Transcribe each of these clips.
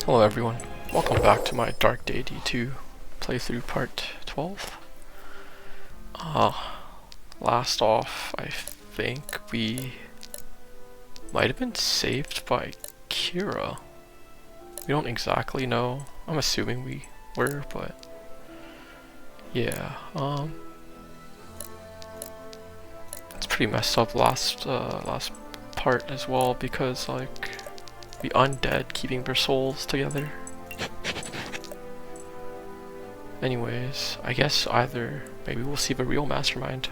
Hello everyone, welcome back to my Dark Deity 2 playthrough part 12. Last off, I think we might have been saved by Kira. We don't exactly know. I'm assuming we were, but yeah, it's pretty messed up last part as well, because like the undead keeping their souls together. Anyways, I guess either maybe we'll see the real mastermind,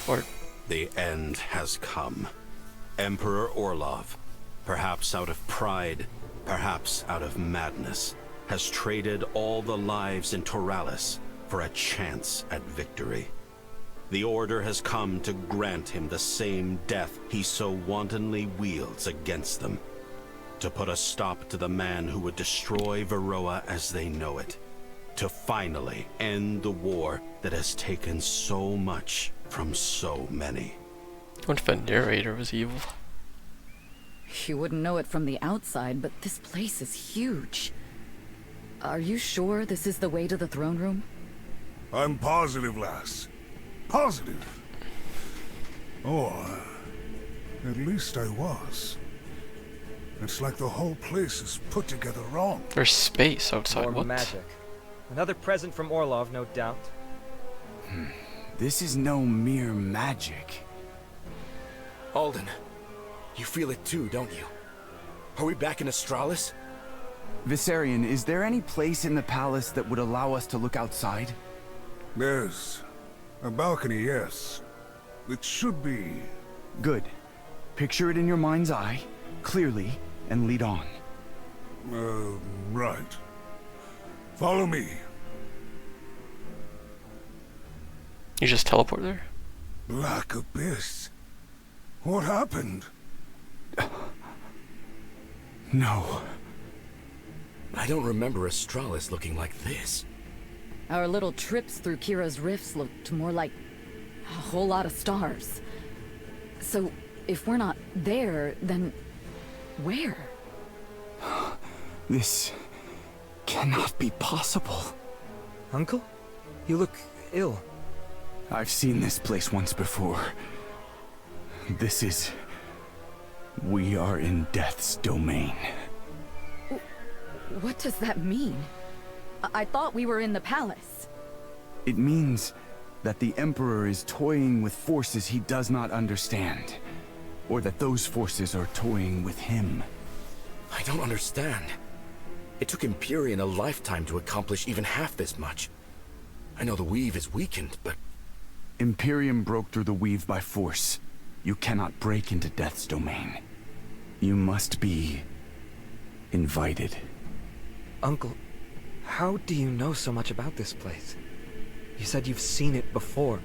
or the end has come. Emperor Orlov, perhaps out of pride, perhaps out of madness, has traded all the lives in Toralis for a chance at victory. The Order has come to grant him the same death he so wantonly wields against them. To put a stop to the man who would destroy Varroa as they know it. To finally end the war that has taken so much from so many. what if the narrator was evil? You wouldn't know it from the outside, but this place is huge. Are you sure this is the way to the throne room? I'm positive, lass. Positive. Or, at least I was. It's like the whole place is put together wrong. There's space outside. More What? magic. Another present from Orlov, no doubt. This is no mere magic. Alden, you feel it too, don't you? Are we back in Astralis? Vissarion, is there any place in the palace that would allow us to look outside? There's a balcony, yes. It should be. Good. Picture it in your mind's eye, clearly, and lead on. Right. Follow me. You just teleport there? Black Abyss. What happened? No. I don't remember Astralis looking like this. Our little trips through Kira's rifts looked more like a whole lot of stars. So, if we're not there, then where? This cannot be possible. Uncle? You look ill. I've seen this place once before. This is... We are in Death's domain. What does that mean? I thought we were in the palace. It means that the Emperor is toying with forces he does not understand. Or that those forces are toying with him. I don't understand. It took Empyrean a lifetime to accomplish even half this much. I know the weave is weakened, but... Imperium broke through the weave by force. You cannot break into Death's domain. You must be... invited. Uncle, how do you know so much about this place? You said you've seen it before.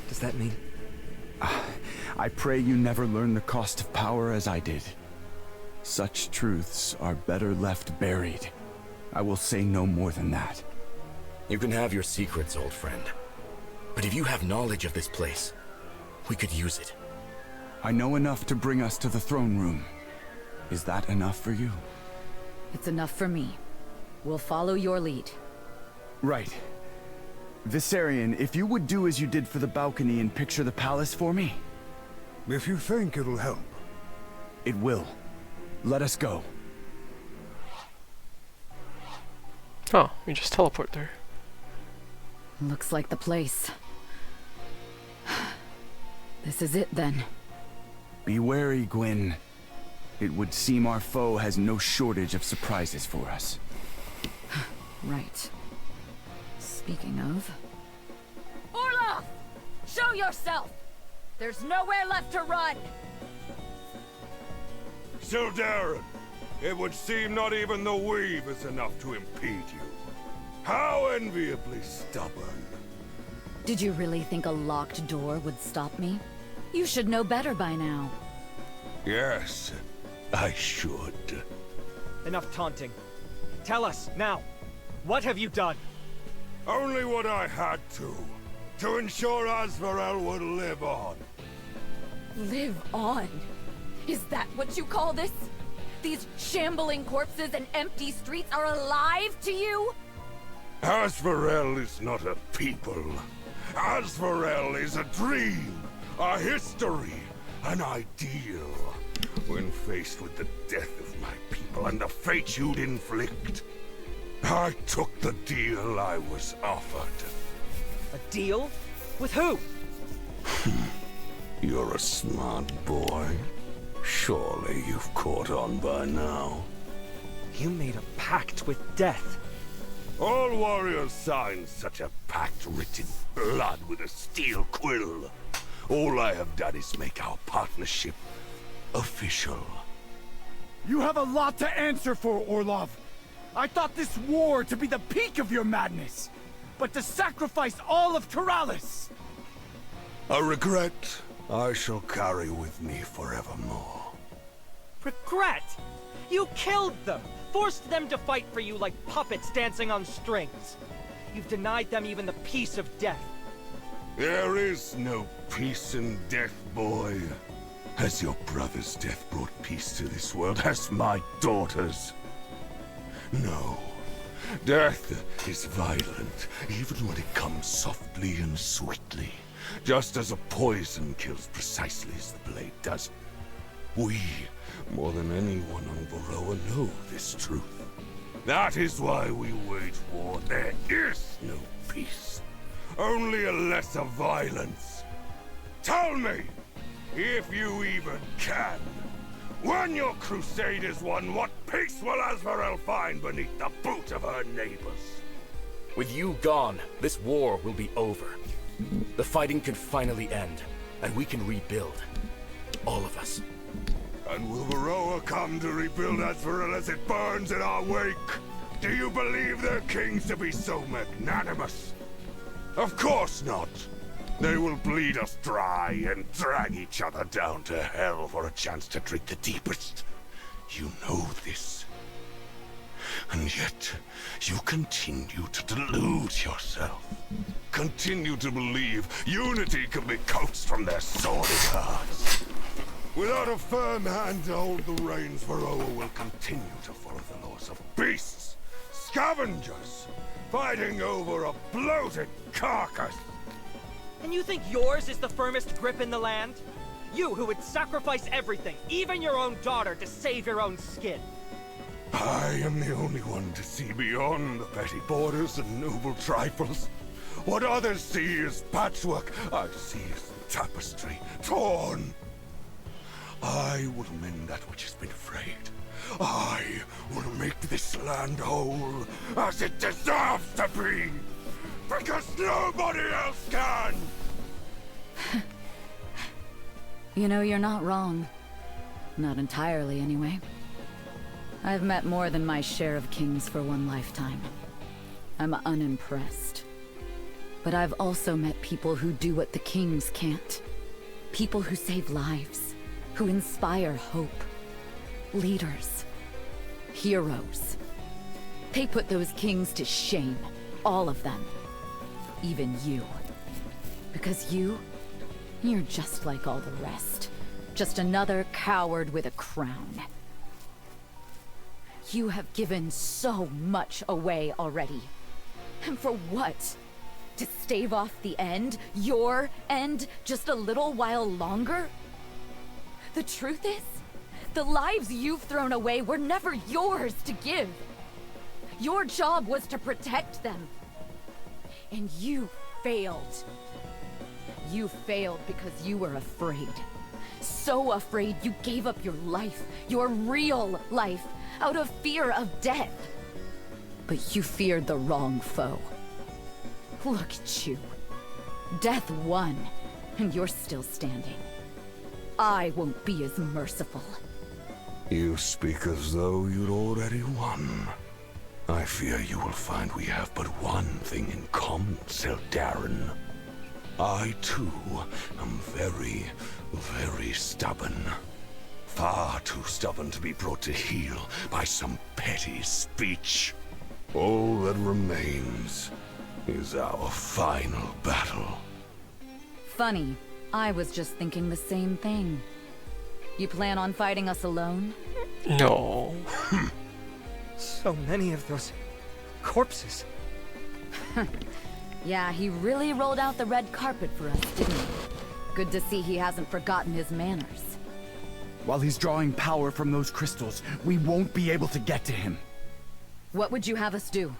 Does that mean... I pray you never learn the cost of power as I did. Such truths are better left buried. I will say no more than that. You can have your secrets, old friend. But if you have knowledge of this place, we could use it. I know enough to bring us to the throne room. Is that enough for you? It's enough for me. We'll follow your lead. Right. Vissarion, if you would do as you did for the balcony and picture the palace for me. If you think it'll help. It will. Let us go. Oh, we just teleport there. Looks like the place. This is it then. Be wary, Gwyn. It would seem our foe has no shortage of surprises for us. Right. Speaking of... Orlov! Show yourself! There's nowhere left to run! Tal'dera, it would seem not even the weave is enough to impede you. How enviably stubborn. Did you really think a locked door would stop me? You should know better by now. Yes, I should. Enough taunting. Tell us, now. What have you done? Only what I had to ensure Azvarel would live on. Live on? Is that what you call this? These shambling corpses and empty streets are alive to you? Asvarel is not a people. Asvarel is a dream, a history, an ideal. When faced with the death of my people and the fate you'd inflict, I took the deal I was offered. A deal? With who? You're a smart boy. Surely you've caught on by now. You made a pact with death. All warriors sign such a pact written in blood with a steel quill. All I have done is make our partnership official. You have a lot to answer for, Orlov. I thought this war to be the peak of your madness, but to sacrifice all of Keralis! A regret I shall carry with me forevermore. Regret? You killed them! Forced them to fight for you like puppets dancing on strings. You've denied them even the peace of death. There is no peace in death, boy. Has your brother's death brought peace to this world? Has my daughter's? No. Death is violent, even when it comes softly and sweetly. Just as a poison kills precisely as the blade does. We, more than anyone on Varroa, know this truth. That is why we wage war. There is no peace. Only a lesser violence. Tell me, if you even can, when your crusade is won, what peace will Asvarel find beneath the boot of her neighbors? With you gone, this war will be over. The fighting can finally end, and we can rebuild. All of us. And will Varroa come to rebuild Asvarel as it burns in our wake? Do you believe their kings to be so magnanimous? Of course not. They will bleed us dry and drag each other down to hell for a chance to drink the deepest. You know this. And yet, you continue to delude yourself. Continue to believe unity can be coaxed from their sordid hearts. Without a firm hand to hold the reins, Varroa will continue to follow the laws of beasts, scavengers, fighting over a bloated carcass. And you think yours is the firmest grip in the land? You who would sacrifice everything, even your own daughter, to save your own skin. I am the only one to see beyond the petty borders and noble trifles. What others see as patchwork, I see as tapestry, torn. I will mend that which has been frayed. I will make this land whole, as it deserves to be, because nobody else can! You know, you're not wrong. Not entirely, anyway. I've met more than my share of kings for one lifetime. I'm unimpressed. But I've also met people who do what the kings can't. People who save lives, who inspire hope. Leaders. Heroes. They put those kings to shame. All of them. Even you. Because you're just like all the rest. Just another coward with a crown. You have given so much away already. And for what? To stave off the end? Your end? Just a little while longer? The truth is, the lives you've thrown away were never yours to give. Your job was to protect them. And you failed. You failed because you were afraid. So afraid you gave up your life, your real life, out of fear of death. But you feared the wrong foe. Look at you. Death won, and you're still standing. I won't be as merciful. You speak as though you'd already won. I fear you will find we have but one thing in common, Tal'dera. I, too, am very, very stubborn. Far too stubborn to be brought to heel by some petty speech. All that remains is our final battle. Funny, I was just thinking the same thing. You plan on fighting us alone? No. So many of those corpses. Yeah, he really rolled out the red carpet for us, didn't he? Good to see he hasn't forgotten his manners. While he's drawing power from those crystals, we won't be able to get to him. What would you have us do?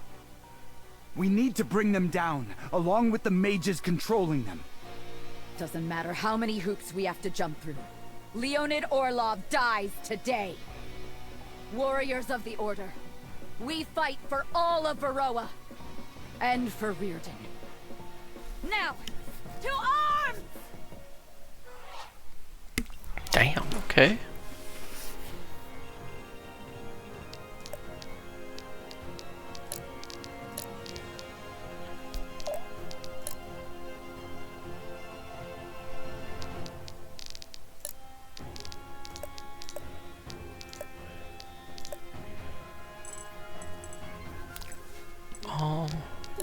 We need to bring them down, along with the mages controlling them. Doesn't matter how many hoops we have to jump through. Leonid Orlov dies today. Warriors of the Order, we fight for all of Varroa. And for Riordan. Now, to arms! Damn, okay.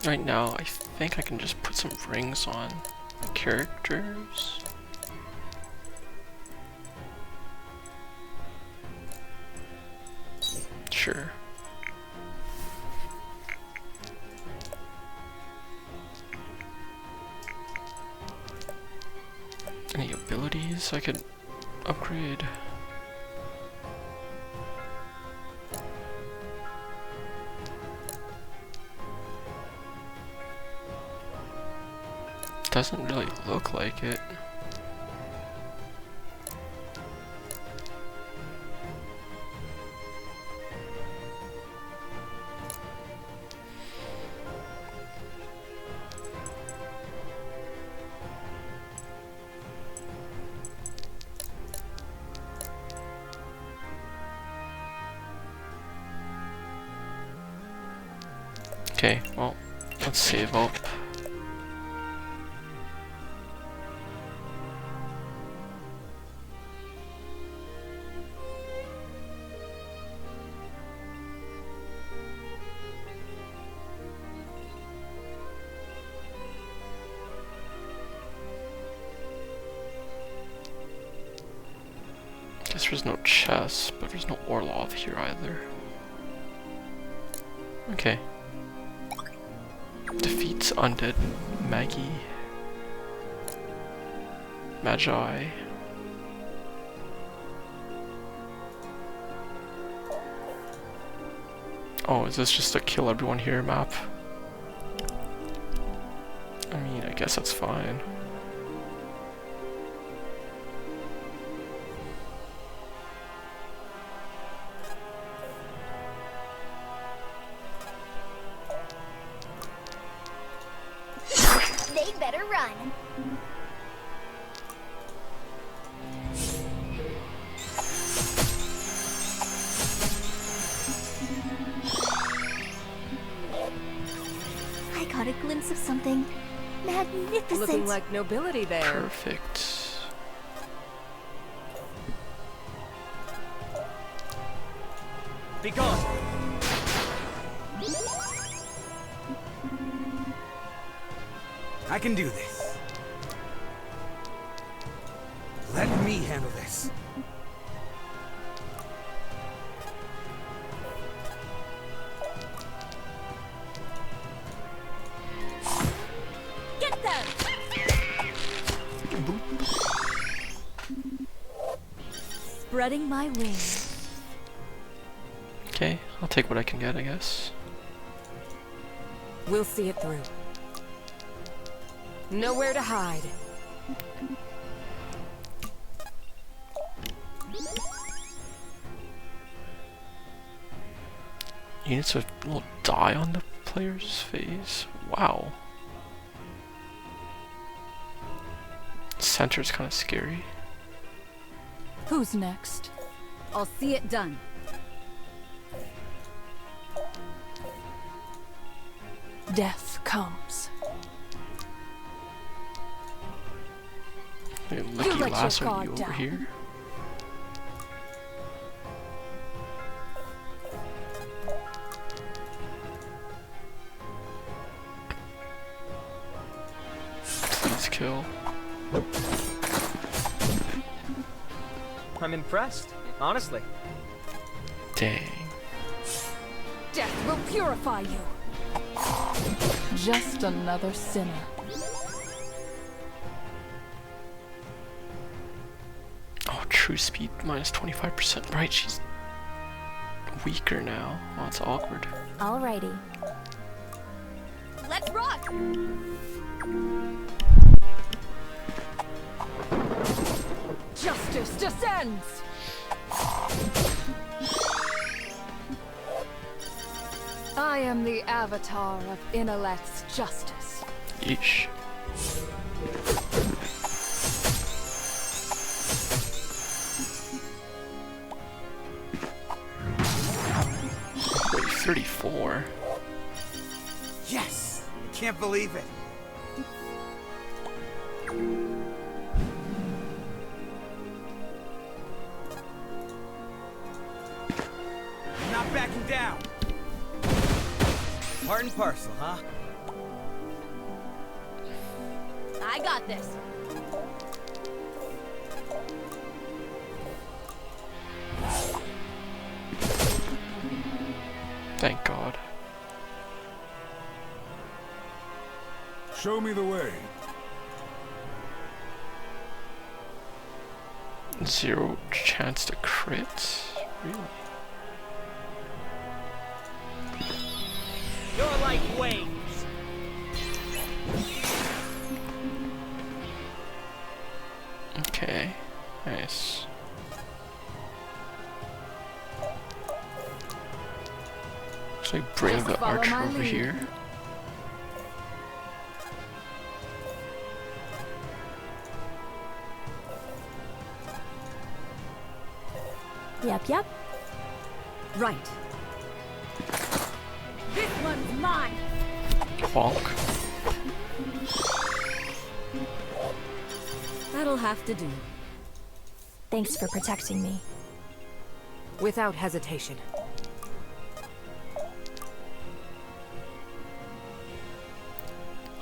Right now, I think I can just put some rings on the characters. Sure. Any abilities I could upgrade? Doesn't really look like it. Okay, well, let's save up. Guess there's no chess, but there's no Orlov here either. Okay. Defeats undead Magi. Oh, is this just a kill everyone here map? I mean, I guess that's fine. They better run. I got a glimpse of something magnificent. Looking like nobility there. Perfect. Be gone. I can do this. Let me handle this. Get them! Spreading my wings. Okay, I'll take what I can get, I guess. We'll see it through. Nowhere to hide. Units will die on the player's face. Wow. Center's kind of scary. Who's next? I'll see it done. Death comes. Hey, You Licky let your Lasso, guard you over down. here? Please kill. I'm impressed, honestly. Dang. Death will purify you. Just another sinner. Oh, true speed minus 25%. Right, she's weaker now. Oh, it's awkward. Alrighty. Let's rock! Justice descends! I am the avatar of Inalet's justice. Yeesh. Wait, 34? Yes! I can't believe it. I'm not backing down. Part and parcel, huh? I got this. Thank God. Show me the way. 0 chance to crit? Really? You're like waves. Okay. Nice. So I bring Just the follow archer my over lead. here. Yep. Right. This one's mine! Bonk. That'll have to do. Thanks for protecting me. Without hesitation.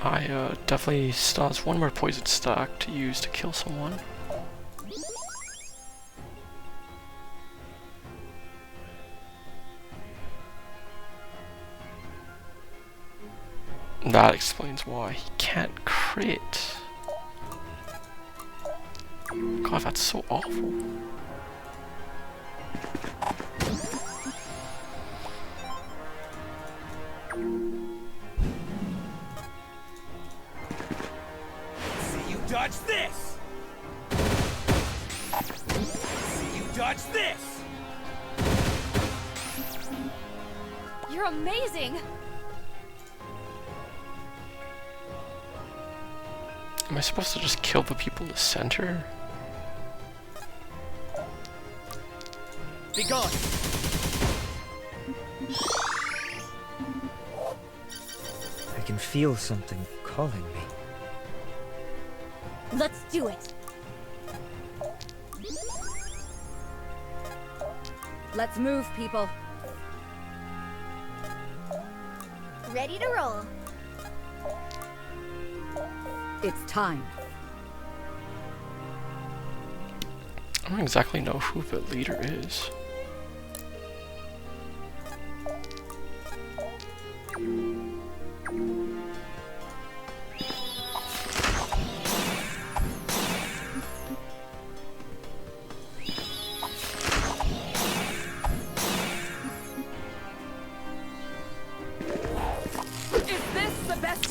I definitely still has one more poison stack to use to kill someone. That explains why he can't crit. God, that's so awful. See you dodge this! See you dodge this! You're amazing! Am I supposed to just kill the people in the center? Be gone. I can feel something calling me. Let's do it. Let's move, people. Ready to roll. It's time. I don't exactly know who the leader is.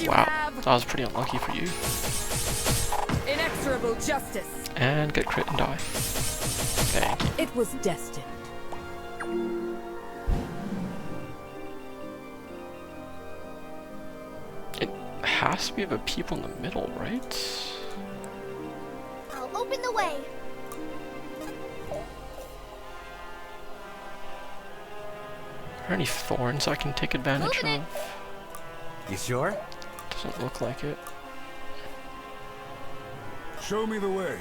Wow, that was pretty unlucky for you. Inexorable justice. And get crit and die. Dang. It was destined. It has to be the people in the middle, right? I'll open the way. Are there any thorns I can take advantage Moving of? You sure? Doesn't look like it. Show me the way.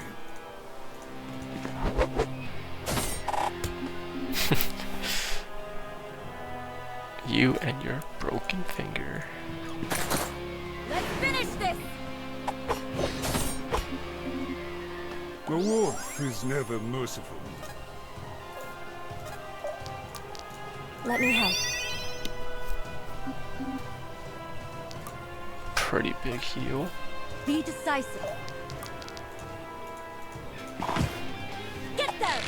You and your broken finger. Let's finish this! The wolf is never merciful. Let me help. Pretty big heal. Be decisive. Get them!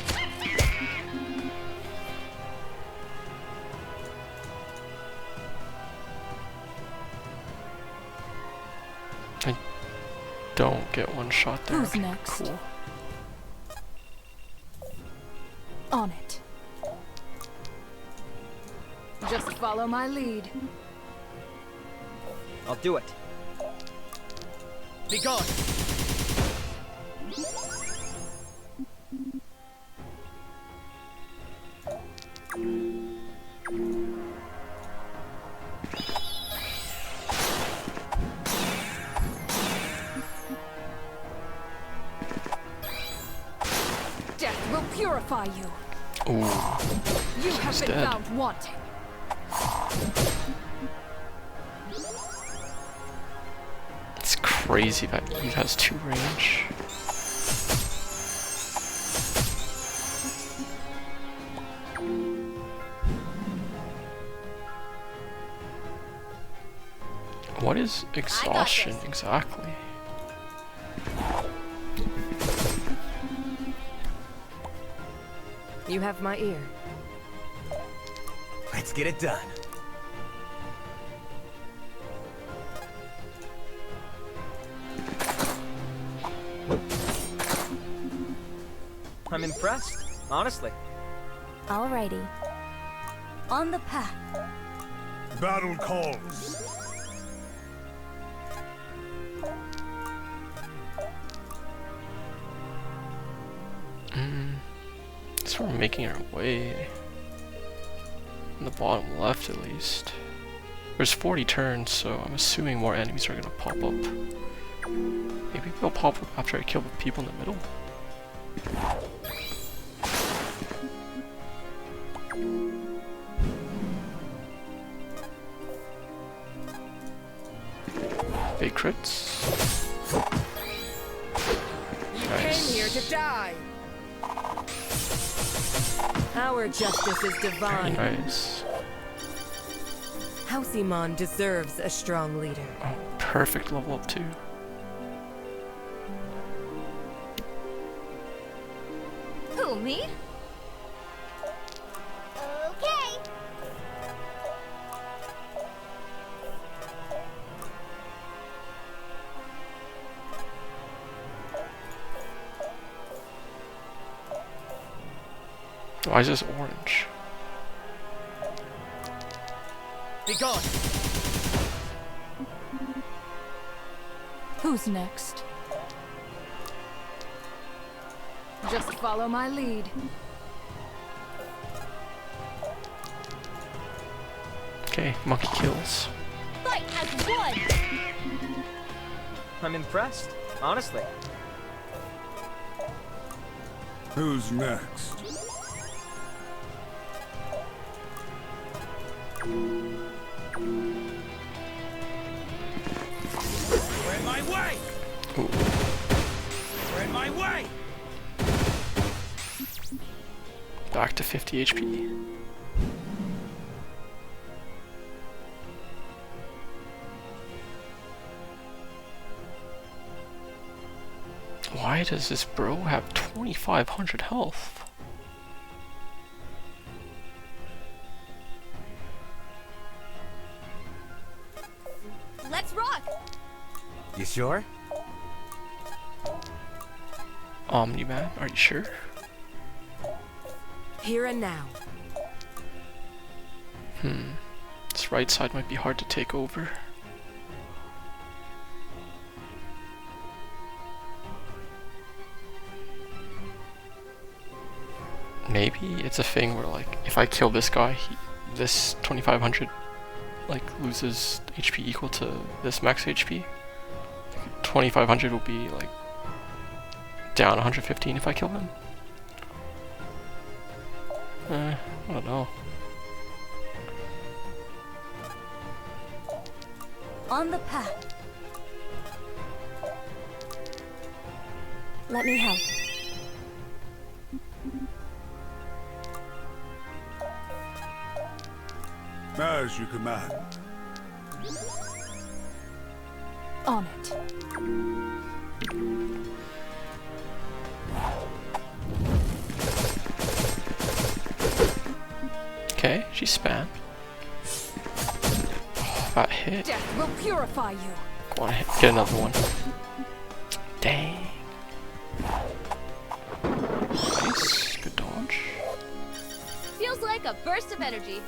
I don't get one shot there. Who's Okay, next? cool. On it. Just follow my lead. I'll do it. Be gone! Death will purify you. Ooh, You have he's been dead. found wanting. It's crazy that Eve has 2 range. What is exhaustion exactly? You have my ear. Let's get it done. I'm impressed, honestly. Alrighty. On the path. Battle calls. So we're making our way. In the bottom left at least. There's 40 turns, so I'm assuming more enemies are gonna pop up. Maybe they'll pop up after I kill the people in the middle. Big crits. Nice. Came here to die. Our justice is Very divine. nice. House Iman deserves a strong leader. Oh, perfect level up too. Who, me? Okay. Why is this orange? Be gone! Who's next? Just follow my lead. Okay, monkey kills. Fight as one! I'm impressed, honestly. Who's next? You're in my way! Ooh. You're in my way! Back to 50 HP. Why does this bro have 2,500 health? Let's rock! You sure? Omni-Man, are you sure? Here and now. This right side might be hard to take over. Maybe it's a thing where, like, if I kill this guy, this 2,500 like loses HP equal to this max HP. 2,500 will be like down 115 if I kill him. I don't know. On the path. Let me help. As you command. On it. Okay, she spammed. Oh, that hit. Death will purify you. Go on, get another one. Dang. Nice, good dodge. Feels like a burst of energy.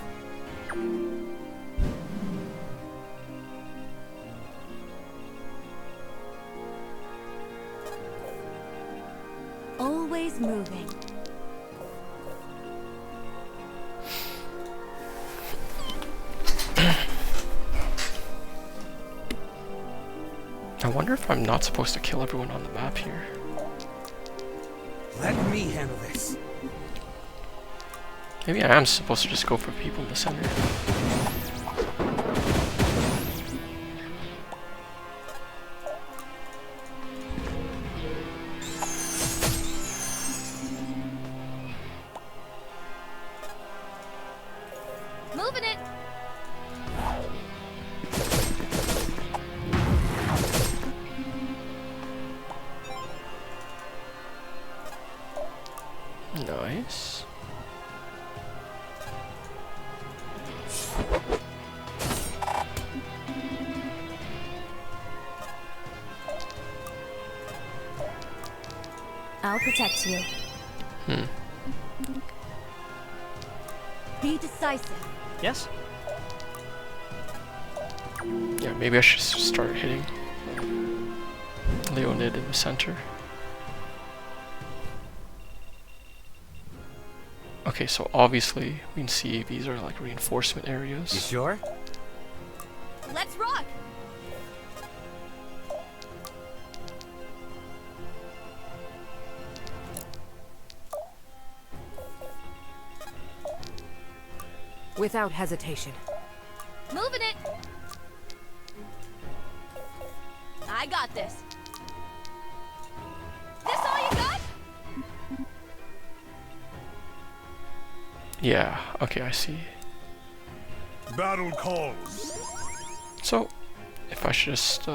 Always moving. I wonder if I'm not supposed to kill everyone on the map here. Let me handle this. Maybe I am supposed to just go for people in the center. Moving it. Nice. I'll protect you. Be decisive. Yes? Yeah, maybe I should start hitting Leonid in the center. Okay, so obviously we can see these are like reinforcement areas. You sure? Let's rock. Without hesitation. Moving it. I got this. This all you got? Yeah, okay, I see. Battle calls. So, if I should just,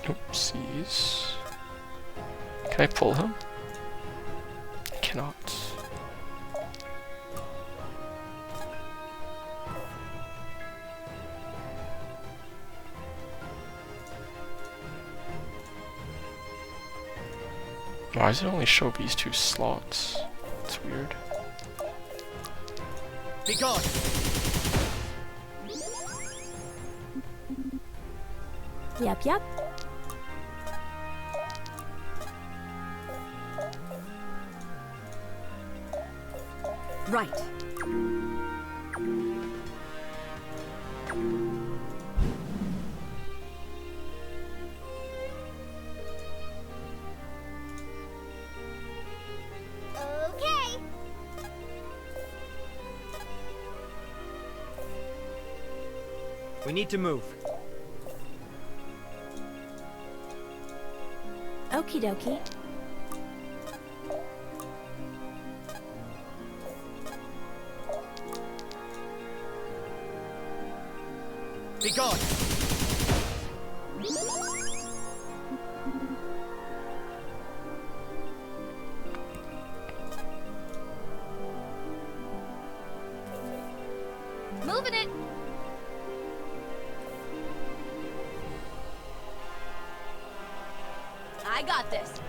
oopsies. Can I pull him? I cannot. Why does it only show these two slots? It's weird. Be gone. Yep. Right. Okay. We need to move. Okie dokie. Be gone. Moving it. I got this.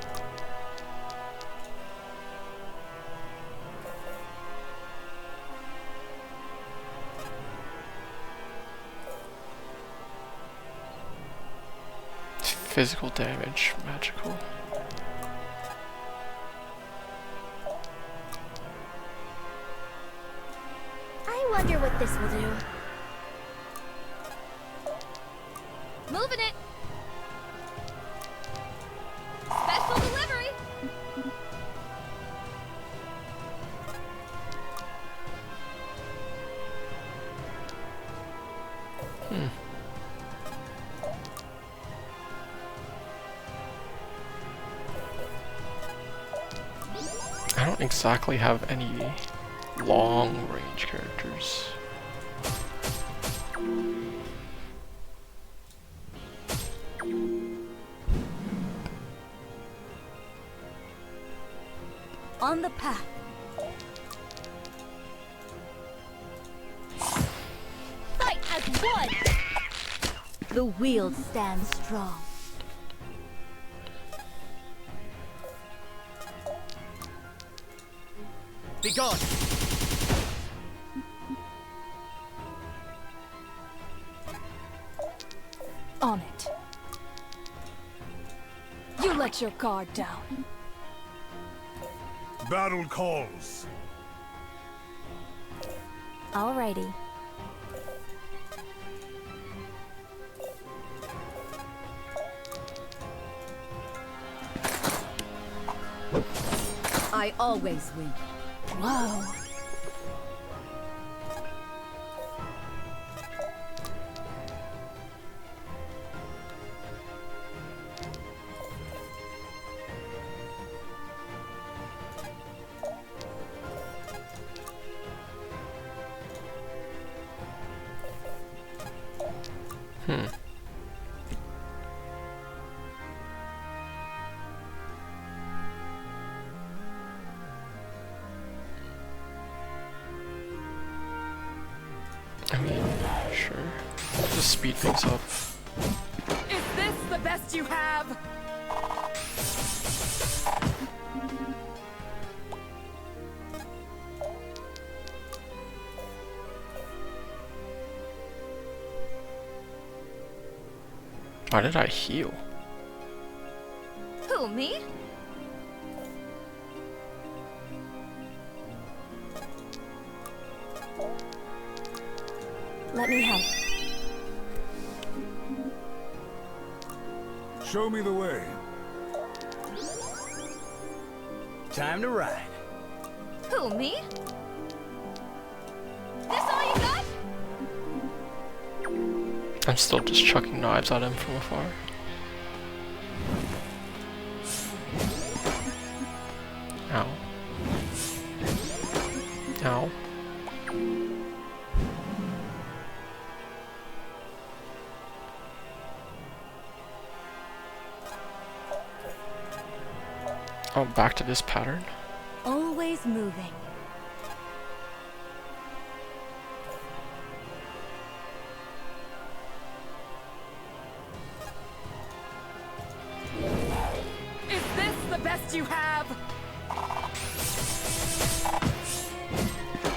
Physical damage, magical. I wonder what this will do. Moving it. Special delivery. don't exactly have any long range characters. On the path. Fight as one! The wheel stands strong. Be gone! On it. You let your guard down. Battle calls. Alrighty. I always win. Whoa. I mean, sure. Just speed things up. Is this the best you have? Why did I heal? Who, me? Let me help. Show me the way. Time to ride. Who, me? This all you got? I'm still just chucking knives at him from afar. Ow. Ow. Oh, back to this pattern? Always moving. Is this the best you have?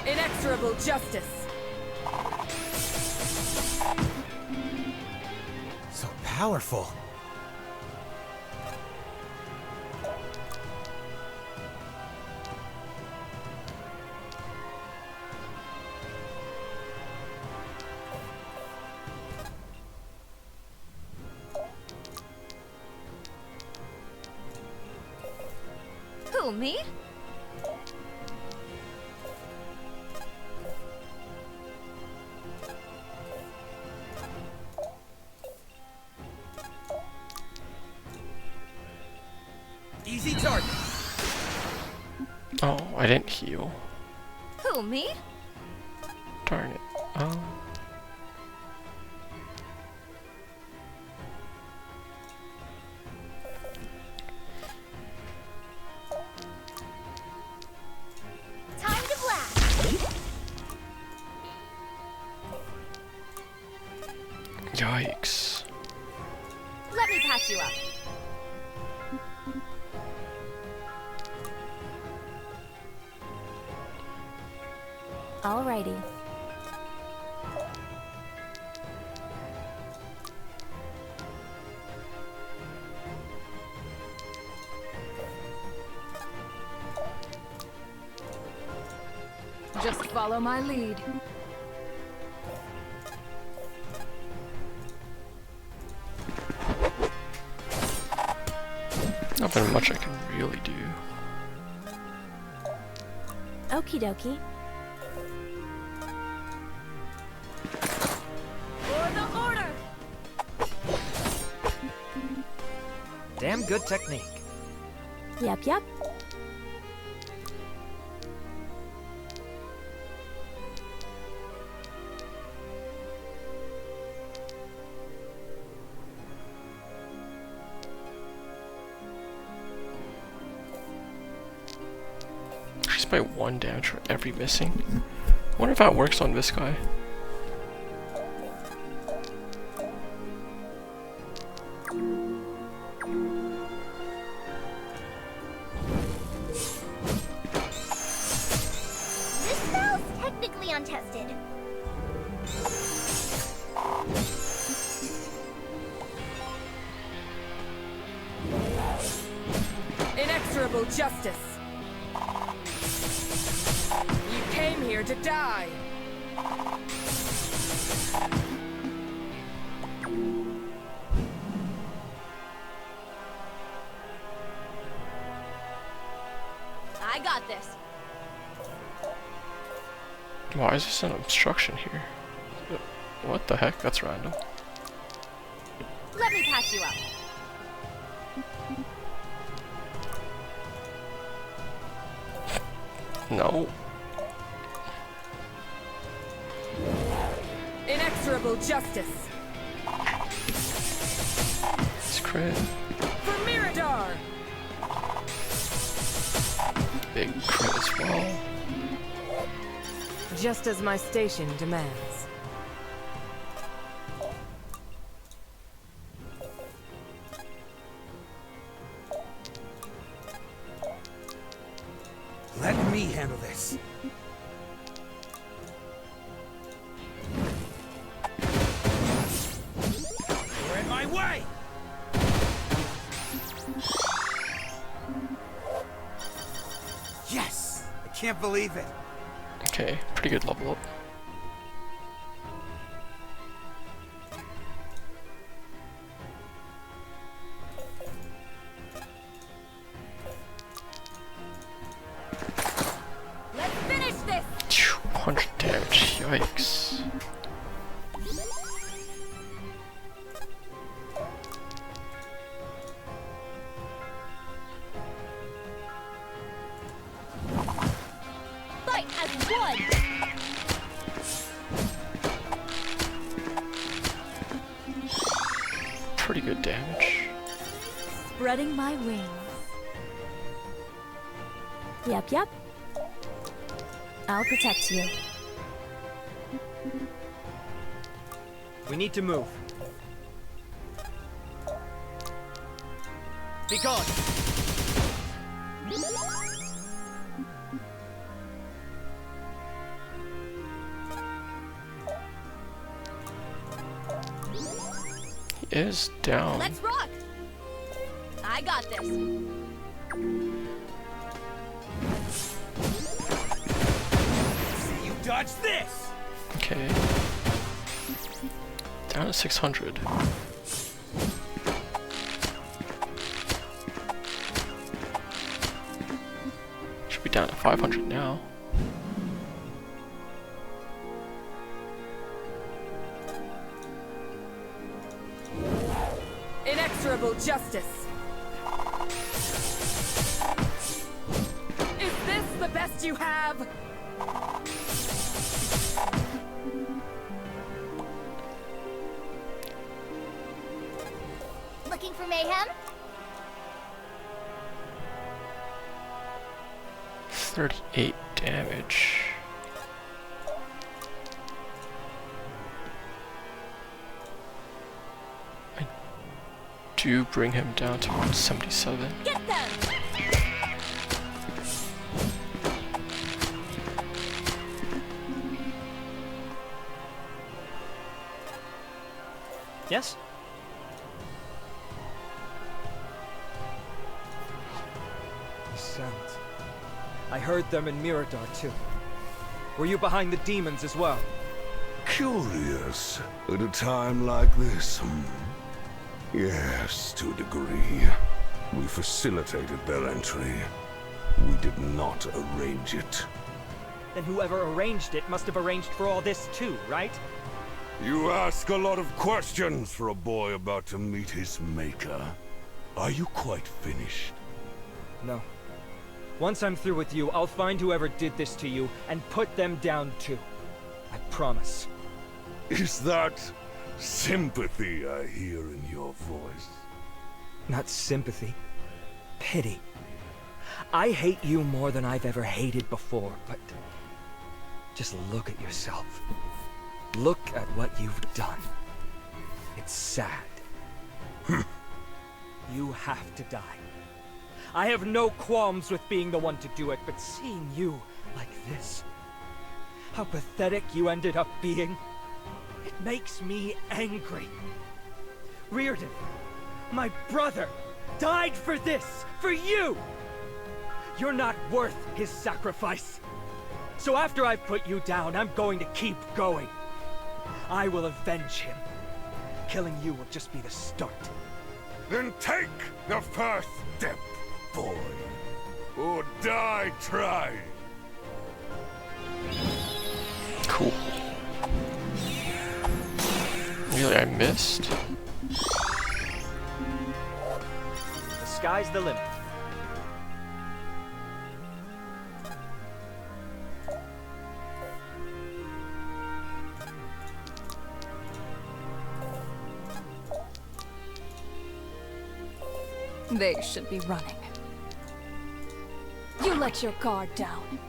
Inexorable justice. So powerful. Who, me? Easy target. Oh, I didn't heal. Who, me? Darn it. Time to blast! Yikes. Let me patch you up. Alrighty. Just follow my lead. Not very much I can really do. Okie dokie. For the order! Damn good technique. Yep, yep. by 1 damage for every missing. I wonder if that works on this guy. This spell's technically untested. Inexorable justice. You came here to die. I got this. Why is this an obstruction here? What the heck? That's random. Let me patch you up. No. Inexorable justice. It's crit. For Miridar. Big crit as well. Just as my station demands. Let me handle this. You're in my way! Yes! I can't believe it. Okay, pretty good level up. Let's finish this. 200 damage, yikes. Fight as one. Pretty good damage. Spreading my wings. Yep. I'll protect you. We need to move. Be gone! He is down. Let's rock! I got this. See you dodge this! Okay. Down to 600. Should be down to 500 now. Inexorable justice. Is this the best you have? Looking for mayhem? 38 damage. I do bring him down to 177. Get them! Yes? The sounds. I heard them in Miridar too. Were you behind the demons as well? Curious. At a time like this, Yes, to a degree. We facilitated their entry. We did not arrange it. Then whoever arranged it must have arranged for all this too, right? You ask a lot of questions for a boy about to meet his maker. Are you quite finished? No. Once I'm through with you, I'll find whoever did this to you and put them down too. I promise. Is that sympathy I hear in your voice? Not sympathy. Pity. I hate you more than I've ever hated before, but just look at yourself. Look at what you've done. It's sad. You have to die. I have no qualms with being the one to do it, but seeing you like this, how pathetic you ended up being, it makes me angry. Riordan, my brother, died for this, for you! You're not worth his sacrifice. So after I've put you down, I'm going to keep going. I will avenge him. Killing you will just be the start. Then take the first step, boy. Or die trying. Cool. Really, I missed? The sky's the limit. They should be running. You let your guard down.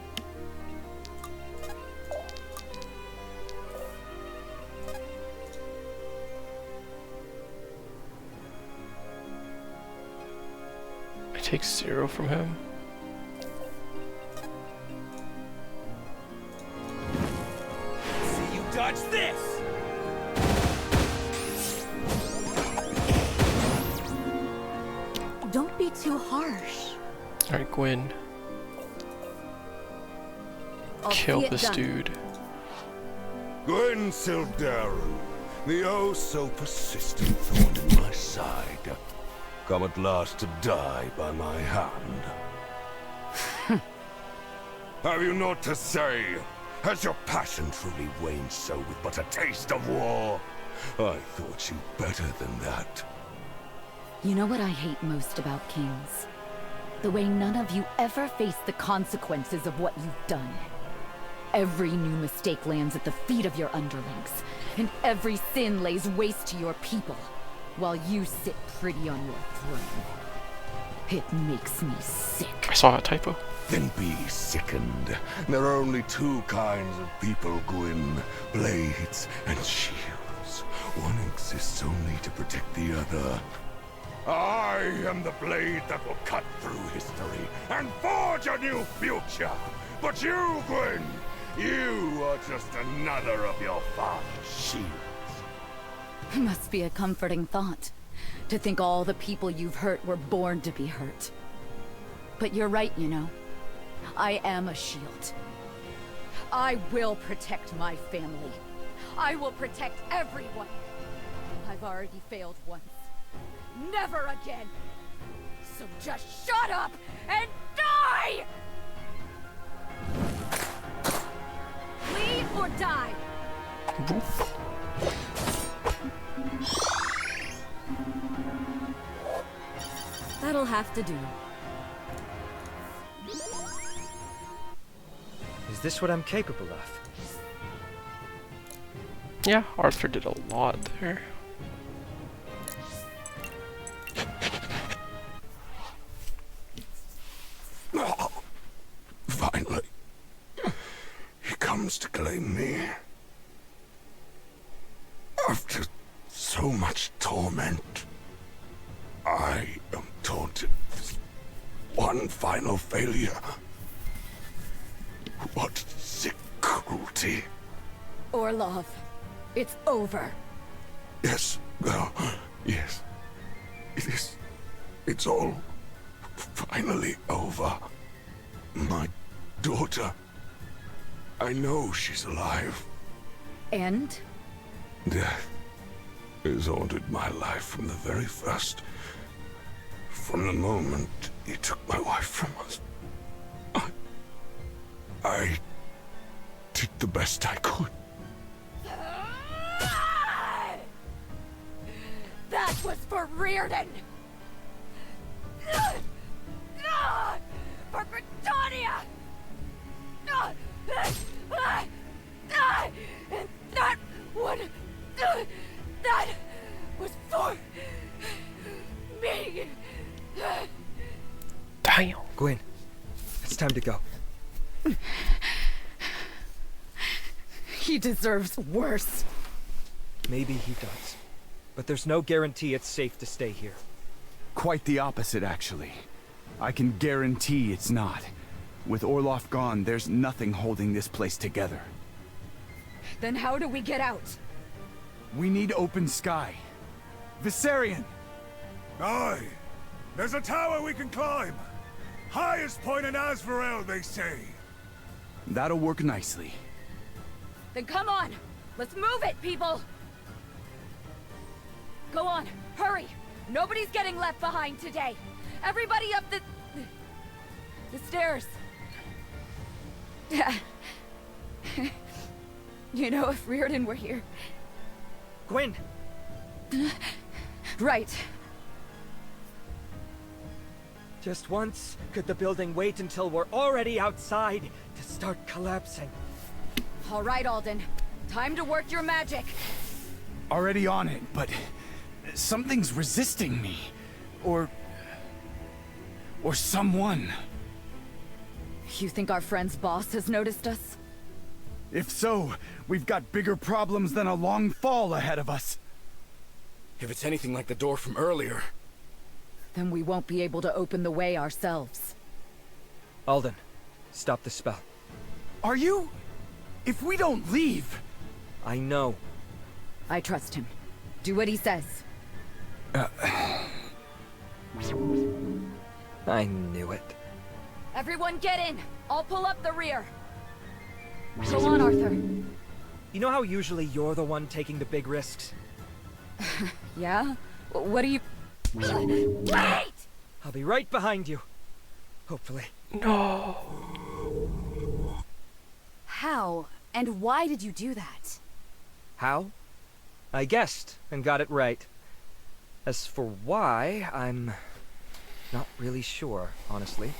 I take 0 from him. See you dodge this! Don't be too harsh. Alright, Gwyn. Kill this dude. Gwyn Sildaru, the oh so persistent thorn in my side, come at last to die by my hand. Have you naught to say? Has your passion truly waned so with but a taste of war? I thought you better than that. You know what I hate most about kings? The way none of you ever face the consequences of what you've done. Every new mistake lands at the feet of your underlings, and every sin lays waste to your people, while you sit pretty on your throne. It makes me sick. I saw a typo. Then be sickened. There are only two kinds of people, Gwyn. Blades and shields. One exists only to protect the other. I am the blade that will cut through history and forge a new future. But you, Gwyn, you are just another of your father's shields. Must be a comforting thought, to think all the people you've hurt were born to be hurt. But you're right, you know. I am a shield. I will protect my family. I will protect everyone. I've already failed once. Never again! So just shut up and die! Lead or die! That'll have to do. Is this what I'm capable of? Yeah, Arthur did a lot there. Oh, finally, he comes to claim me. After so much torment, I am taunted with one final failure. What sick cruelty. Orlov, it's over. Yes, girl, yes. It is. It's all finally over. My daughter. I know she's alive. And? Death has haunted my life from the very first. From the moment he took my wife from us. I did the best I could. That was for Riordan! For Britannia! And that one... that was for... me! Damn. Gwyn, It's time to go. He deserves worse. Maybe he does. But there's no guarantee it's safe to stay here. Quite the opposite, actually. I can guarantee it's not. With Orloff gone, there's nothing holding this place together. Then how do we get out? We need open sky. Vissarion! Aye. There's a tower we can climb. Highest point in Azrael, they say. That'll work nicely. Then come on! Let's move it, people! Go on, hurry! Nobody's getting left behind today! Everybody up the stairs! You know, if Riordan were here... Gwyn! Right. Just once, could the building wait until we're already outside to start collapsing? All right, Alden. Time to work your magic. Already on it, but something's resisting me. Or someone. You think our friend's boss has noticed us? If so, we've got bigger problems than a long fall ahead of us. If it's anything like the door from earlier... Then we won't be able to open the way ourselves. Alden, stop the spell. Are you? If we don't leave... I know. I trust him. Do what he says. I knew it. Everyone get in! I'll pull up the rear! Go on, Arthur. You know how usually you're the one taking the big risks? Yeah? What do you... Wait! I'll be right behind you. Hopefully. No. How and why did you do that? How? I guessed and got it right. As for why, I'm not really sure, honestly.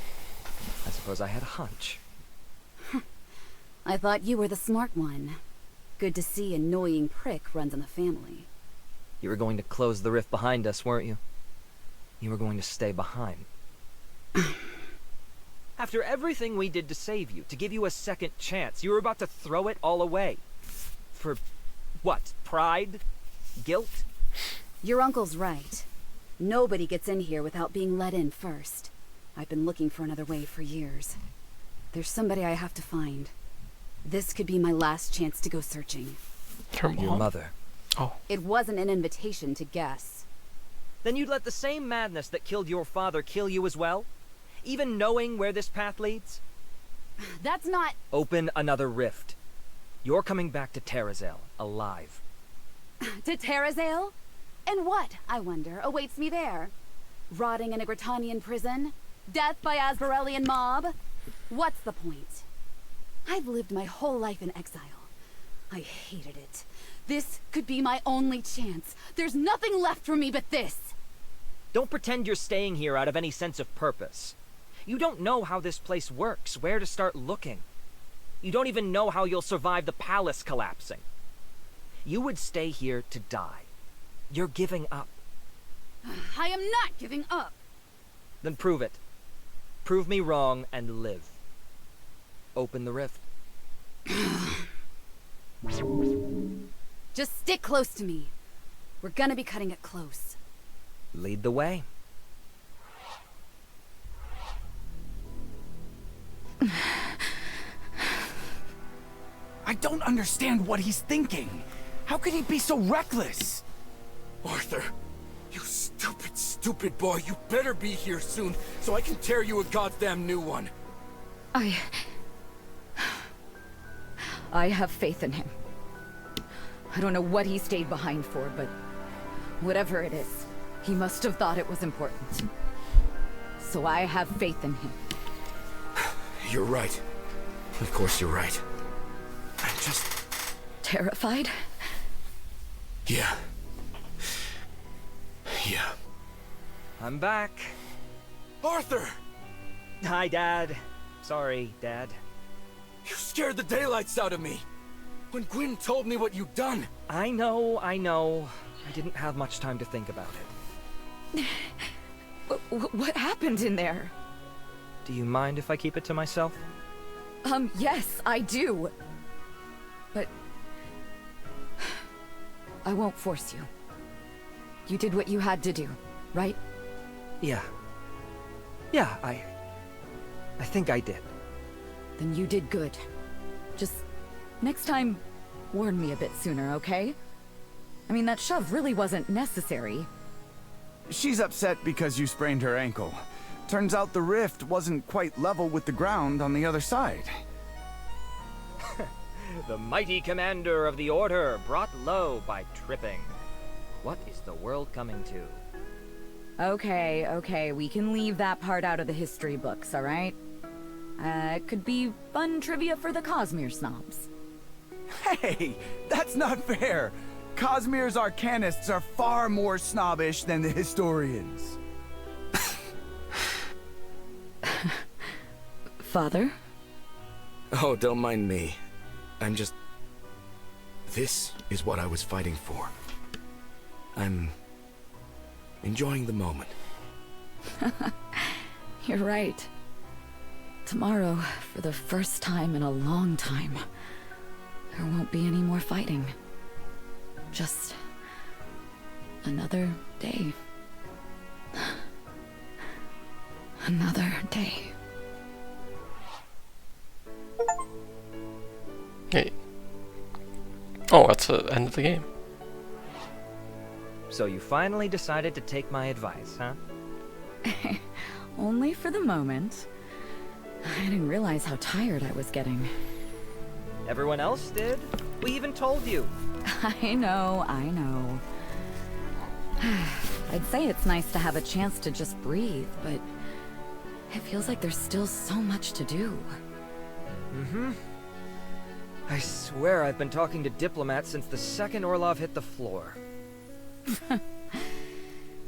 I suppose I had a hunch. I thought you were the smart one. Good to see an annoying prick runs in the family. You were going to close the rift behind us, weren't you? You were going to stay behind. After everything we did to save you, to give you a second chance, you were about to throw it all away. For what? Pride? Guilt? Your uncle's right. Nobody gets in here without being let in first. I've been looking for another way for years. There's somebody I have to find. This could be my last chance to go searching. Your mother. Oh. It wasn't an invitation to guess. Then you'd let the same madness that killed your father kill you as well? Even knowing where this path leads? That's not... Open another rift. You're coming back to Terrazel, alive. To Terrazel? And what, I wonder, awaits me there? Rotting in a Gritanian prison? Death by Asbarellian mob? What's the point? I've lived my whole life in exile. I hated it. This could be my only chance. There's nothing left for me but this. Don't pretend you're staying here out of any sense of purpose. You don't know how this place works, where to start looking. You don't even know how you'll survive the palace collapsing. You would stay here to die. You're giving up. I am not giving up. Then prove it. Prove me wrong and live. Open the rift. Just stick close to me. We're gonna be cutting it close. Lead the way. I don't understand what he's thinking. How could he be so reckless? Arthur, you stupid, stupid boy. You better be here soon so I can tear you a goddamn new one. I have faith in him. I don't know what he stayed behind for, but whatever it is, he must have thought it was important. So I have faith in him. You're right. Of course you're right. I'm just... Terrified? Yeah. Yeah. I'm back. Arthur! Hi, Dad. Sorry, Dad. You scared the daylights out of me. When Gwyn told me what you'd done. I know. I didn't have much time to think about it. What happened in there? Do you mind if I keep it to myself? Yes, I do. But I won't force you. You did what you had to do, right? Yeah. Yeah, I think I did. Then you did good. Just next time, warn me a bit sooner, okay? I mean, that shove really wasn't necessary. She's upset because you sprained her ankle. Turns out the rift wasn't quite level with the ground on the other side. The mighty commander of the Order brought low by tripping. What is the world coming to? Okay, we can leave that part out of the history books, alright? It could be fun trivia for the Cosmere snobs. Hey, that's not fair! Cosmere's arcanists are far more snobbish than the historians. Father? Oh, don't mind me. I'm just... This is what I was fighting for. I'm enjoying the moment. You're right. Tomorrow, for the first time in a long time, there won't be any more fighting. Just another day. Another day. Hey. Oh, that's the end of the game. So you finally decided to take my advice, huh? Only for the moment. I didn't realize how tired I was getting. Everyone else did? We even told you. I know. I'd say it's nice to have a chance to just breathe, but it feels like there's still so much to do. Mm-hmm. I swear I've been talking to diplomats since the second Orlov hit the floor.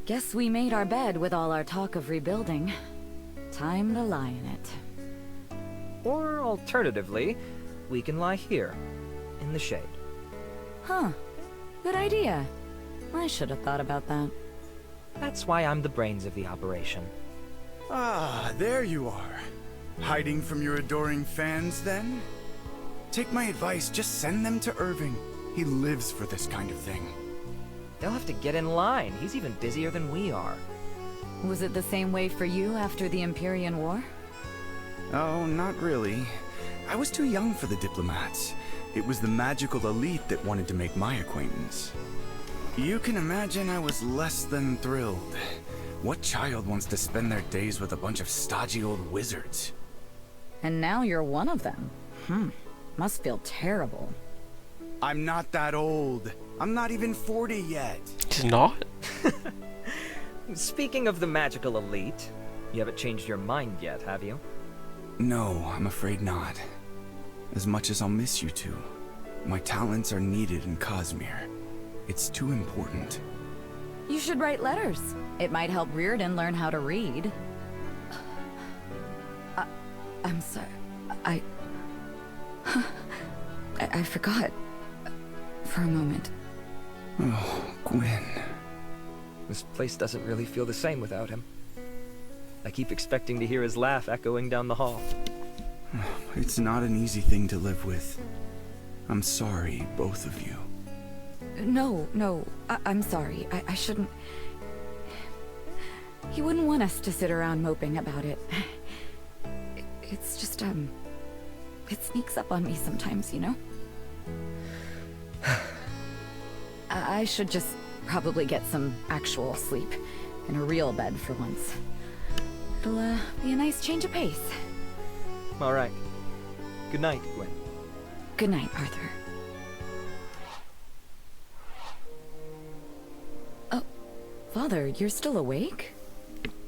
Guess we made our bed with all our talk of rebuilding. Time to lie in it. Or alternatively, we can lie here, in the shade. Huh. Good idea. I should have thought about that. That's why I'm the brains of the operation. Ah, there you are. Hiding from your adoring fans, then? Take my advice, just send them to Irving. He lives for this kind of thing. They'll have to get in line. He's even busier than we are. Was it the same way for you after the Empyrean War? Oh, not really. I was too young for the diplomats. It was the magical elite that wanted to make my acquaintance. You can imagine I was less than thrilled. What child wants to spend their days with a bunch of stodgy old wizards? And now you're one of them. Must feel terrible. I'm not that old. I'm not even 40 yet. He's not? Speaking of the magical elite, you haven't changed your mind yet, have you? No, I'm afraid not. As much as I'll miss you two, my talents are needed in Cosmere. It's too important. You should write letters. It might help Riordan learn how to read. I'm sorry. I forgot. For a moment. Oh, Gwyn. This place doesn't really feel the same without him. I keep expecting to hear his laugh echoing down the hall. It's not an easy thing to live with. I'm sorry, both of you. No, I'm sorry. I shouldn't... He wouldn't want us to sit around moping about it. It's just, it sneaks up on me sometimes, you know? I should just probably get some actual sleep in a real bed for once. It'll, be a nice change of pace. All right. Good night, Gwyn. Good night, Arthur. Oh, Father, you're still awake?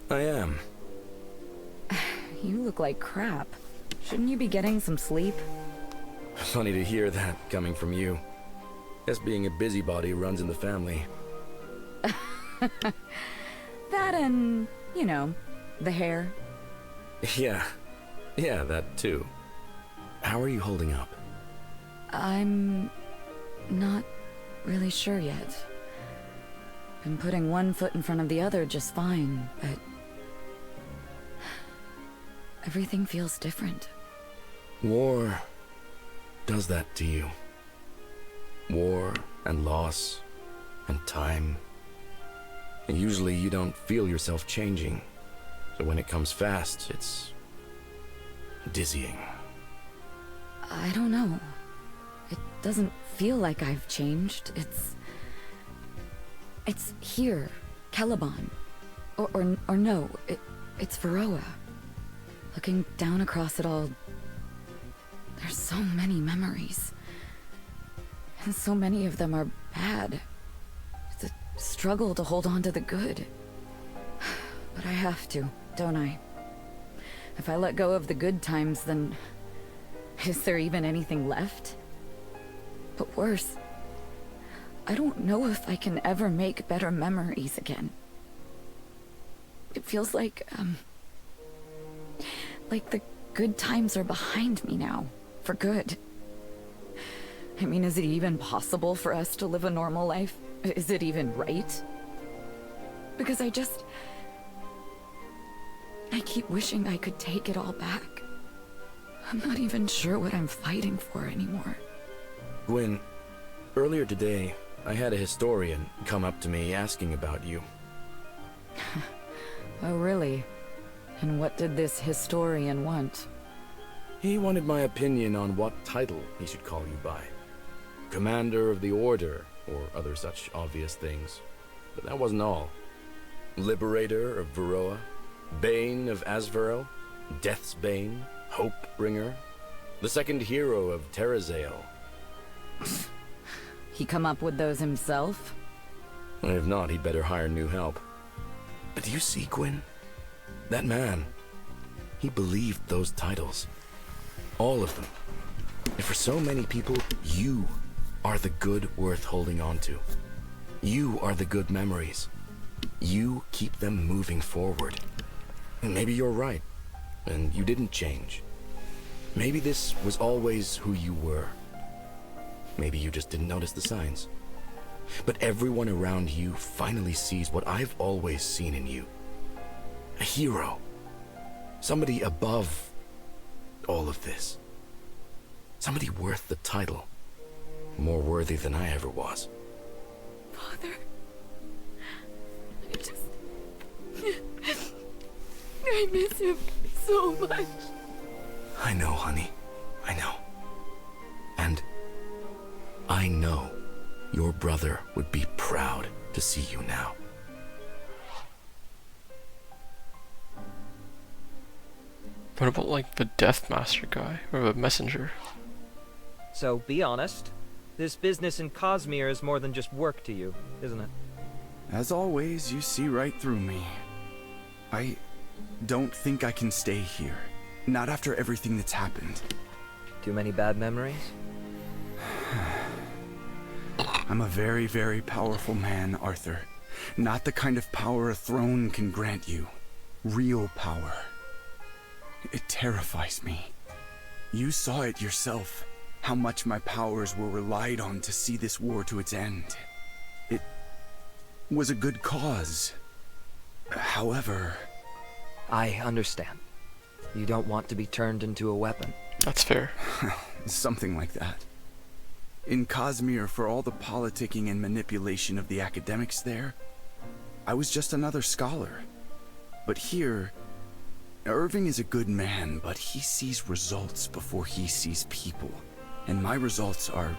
I am. You look like crap. Shouldn't you be getting some sleep? Funny to hear that coming from you. Guess being a busybody runs in the family. That and, you know, the hair. Yeah, that too. How are you holding up? I'm not really sure yet. Been putting one foot in front of the other just fine, but everything feels different. War does that to you. War and loss and time. And usually you don't feel yourself changing. So when it comes fast, it's dizzying. I don't know. It doesn't feel like I've changed. It's here, Caliban. Or no, it's Varroa. Looking down across it all, there's so many memories. And so many of them are bad. It's a struggle to hold on to the good. But I have to, don't I? If I let go of the good times, then is there even anything left? But worse, I don't know if I can ever make better memories again. It feels like the good times are behind me now, for good. I mean, is it even possible for us to live a normal life? Is it even right? Because I keep wishing I could take it all back. I'm not even sure what I'm fighting for anymore. Gwyn, earlier today, I had a historian come up to me asking about you. Oh, really? And what did this historian want? He wanted my opinion on what title he should call you by. Commander of the Order, or other such obvious things. But that wasn't all. Liberator of Varroa, Bane of Azvarel, Death's Bane, Hope-bringer, the second hero of Terrazale. He come up with those himself? If not, he'd better hire new help. But do you see, Gwyn? That man, he believed those titles. All of them. And for so many people, you are the good worth holding on to. You are the good memories. You keep them moving forward. And maybe you're right, and you didn't change. Maybe this was always who you were. Maybe you just didn't notice the signs. But everyone around you finally sees what I've always seen in you. A hero. Somebody above all of this. Somebody worth the title. More worthy than I ever was. Father... I miss him so much. I know, honey. I know. And I know your brother would be proud to see you now. What about, like, the Death Master guy, or the messenger? So, be honest. This business in Cosmere is more than just work to you, isn't it? As always, you see right through me. I don't think I can stay here. Not after everything that's happened. Too many bad memories? I'm a very, very powerful man, Arthur. Not the kind of power a throne can grant you. Real power. It terrifies me. You saw it yourself, how much my powers were relied on to see this war to its end. It was a good cause. However... I understand. You don't want to be turned into a weapon. That's fair. Something like that. In Cosmere, for all the politicking and manipulation of the academics there, I was just another scholar. But here, Irving is a good man, but he sees results before he sees people. And my results are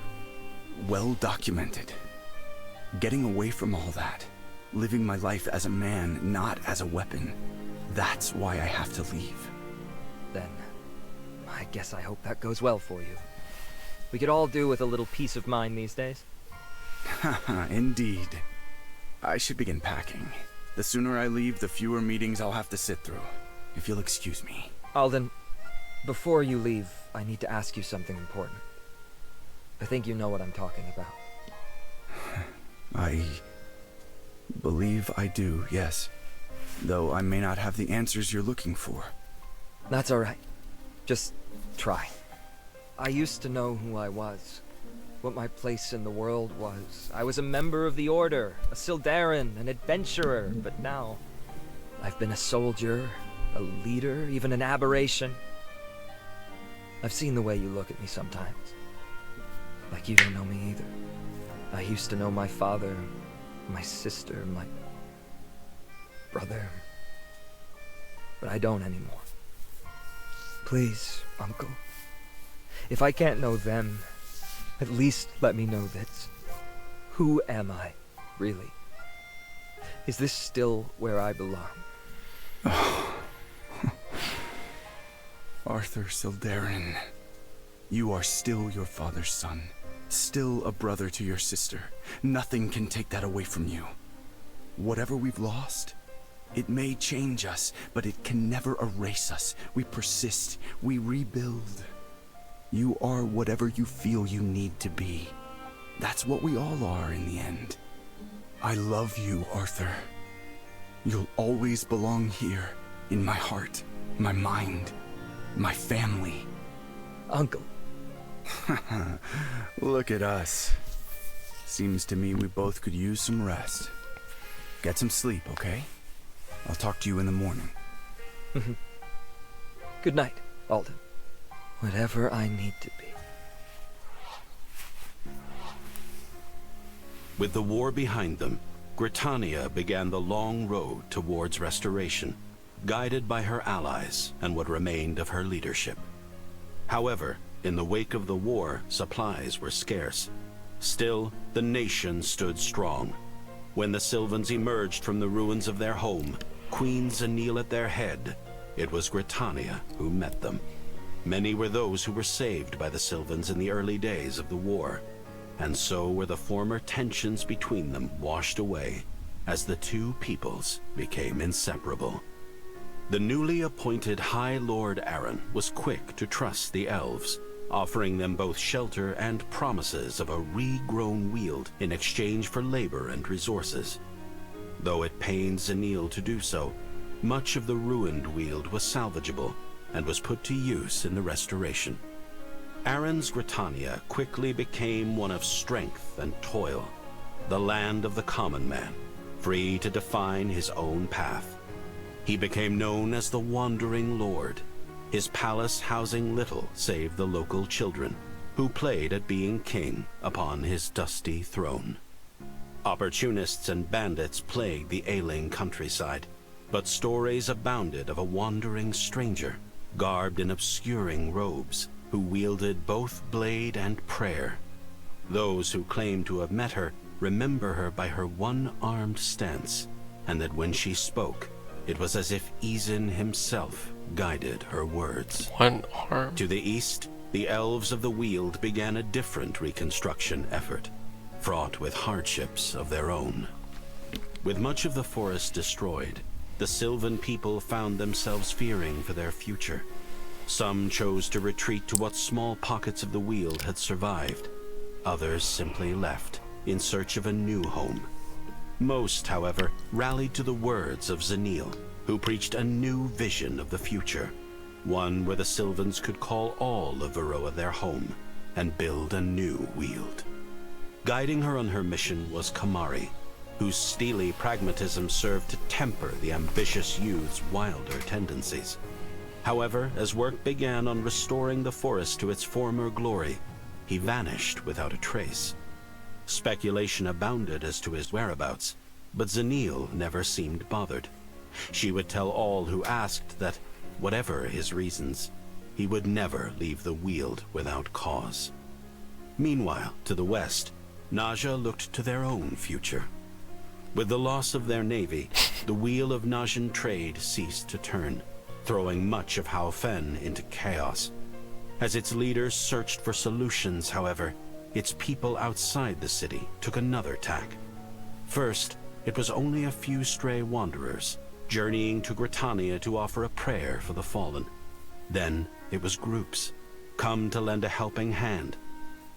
well documented. Getting away from all that, living my life as a man, not as a weapon, that's why I have to leave. Then, I guess I hope that goes well for you. We could all do with a little peace of mind these days. Haha, indeed. I should begin packing. The sooner I leave, the fewer meetings I'll have to sit through. If you'll excuse me. Alden, before you leave, I need to ask you something important. I think you know what I'm talking about. I believe I do, yes. Though I may not have the answers you're looking for. That's alright. Just try. I used to know who I was. What my place in the world was. I was a member of the Order, a Sildarin, an adventurer, but now... I've been a soldier, a leader, even an aberration. I've seen the way you look at me sometimes. Like you don't know me either. I used to know my father, my sister, my brother. But I don't anymore. Please, Uncle. If I can't know them, at least let me know this. Who am I, really? Is this still where I belong? Arthur Tal'dera, you are still your father's son. Still a brother to your sister. Nothing can take that away from you. Whatever we've lost, it may change us, but it can never erase us. We persist. We rebuild. You are whatever you feel you need to be. That's what we all are in the end. I love you, Arthur. You'll always belong here, in my heart, my mind, my family. Uncle. Look at us. Seems to me we both could use some rest. Get some sleep, okay? I'll talk to you in the morning. Good night, Alden. Whatever I need to be. With the war behind them, Gritania began the long road towards restoration, guided by her allies and what remained of her leadership. However, in the wake of the war, supplies were scarce. Still, the nation stood strong. When the Sylvans emerged from the ruins of their home, Queen Zanele at their head, it was Gritania who met them. Many were those who were saved by the Sylvans in the early days of the war, and so were the former tensions between them washed away as the two peoples became inseparable. The newly appointed High Lord Aaron was quick to trust the elves, offering them both shelter and promises of a regrown weald in exchange for labor and resources. Though it pained Zanele to do so, much of the ruined weald was salvageable and was put to use in the restoration. Aaron's Gritania quickly became one of strength and toil, the land of the common man, free to define his own path. He became known as the Wandering Lord, his palace housing little save the local children, who played at being king upon his dusty throne. Opportunists and bandits plagued the ailing countryside, but stories abounded of a wandering stranger, garbed in obscuring robes, who wielded both blade and prayer. Those who claim to have met her remember her by her one-armed stance, and that when she spoke, it was as if Izin himself guided her words. One arm. To the east, the elves of the Weald began a different reconstruction effort, fraught with hardships of their own. With much of the forest destroyed, the Sylvan people found themselves fearing for their future. Some chose to retreat to what small pockets of the Weald had survived. Others simply left, in search of a new home. Most, however, rallied to the words of Zanele, who preached a new vision of the future, one where the Sylvans could call all of Varroa their home and build a new Weald. Guiding her on her mission was Khamari, whose steely pragmatism served to temper the ambitious youth's wilder tendencies. However, as work began on restoring the forest to its former glory, he vanished without a trace. Speculation abounded as to his whereabouts, but Zanele never seemed bothered. She would tell all who asked that, whatever his reasons, he would never leave the Weald without cause. Meanwhile, to the west, Naja looked to their own future. With the loss of their navy, the wheel of Najin trade ceased to turn, throwing much of Haoran into chaos. As its leaders searched for solutions, however, its people outside the city took another tack. First, it was only a few stray wanderers, journeying to Gritania to offer a prayer for the fallen. Then it was groups, come to lend a helping hand.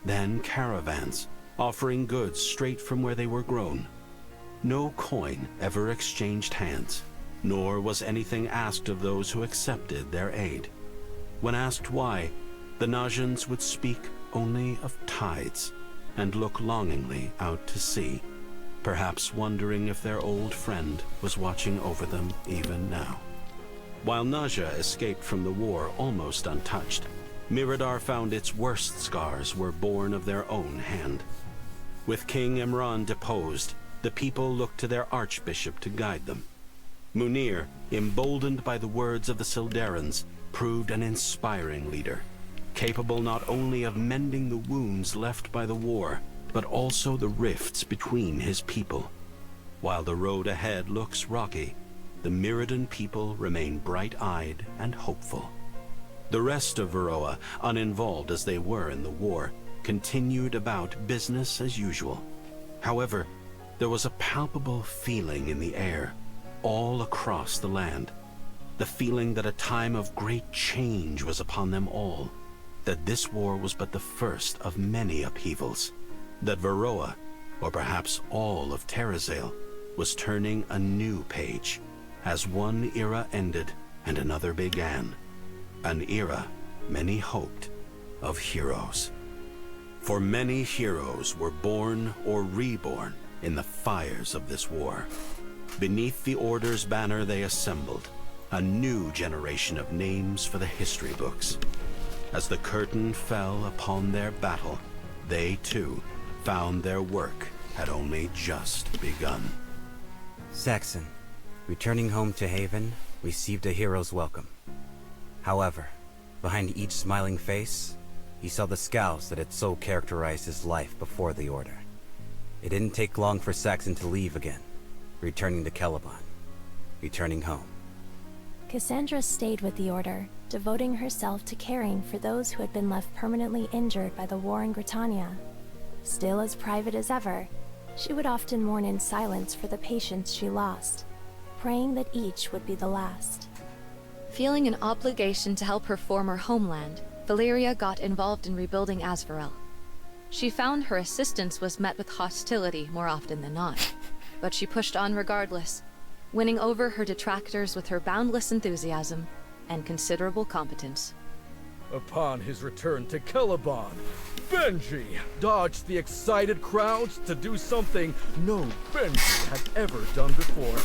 Then caravans, offering goods straight from where they were grown. No coin ever exchanged hands, nor was anything asked of those who accepted their aid. When asked why, the Najans would speak only of tides and look longingly out to sea, perhaps wondering if their old friend was watching over them even now. While Naja escaped from the war almost untouched, Miridar found its worst scars were born of their own hand. With King Imran deposed, the people looked to their archbishop to guide them. Munir, emboldened by the words of the Sildarans, proved an inspiring leader, capable not only of mending the wounds left by the war, but also the rifts between his people. While the road ahead looks rocky, the Miridan people remain bright-eyed and hopeful. The rest of Varroa, uninvolved as they were in the war, continued about business as usual. However, there was a palpable feeling in the air, all across the land. The feeling that a time of great change was upon them all, that this war was but the first of many upheavals, that Varroa, or perhaps all of Terrazale, was turning a new page, as one era ended and another began. An era, many hoped, of heroes. For many heroes were born or reborn in the fires of this war. Beneath the Order's banner they assembled, a new generation of names for the history books. As the curtain fell upon their battle, they too found their work had only just begun. Saxon, returning home to Haven, received a hero's welcome. However, behind each smiling face, he saw the scowls that had so characterized his life before the Order. It didn't take long for Saxon to leave again, returning to Caliban, returning home. Cassandra stayed with the Order, devoting herself to caring for those who had been left permanently injured by the war in Gritania. Still as private as ever, she would often mourn in silence for the patients she lost, praying that each would be the last. Feeling an obligation to help her former homeland, Valeria got involved in rebuilding Azvarel. She found her assistance was met with hostility more often than not, but she pushed on regardless, winning over her detractors with her boundless enthusiasm and considerable competence. Upon his return to Caliban, Benji dodged the excited crowds to do something no Benji had ever done before.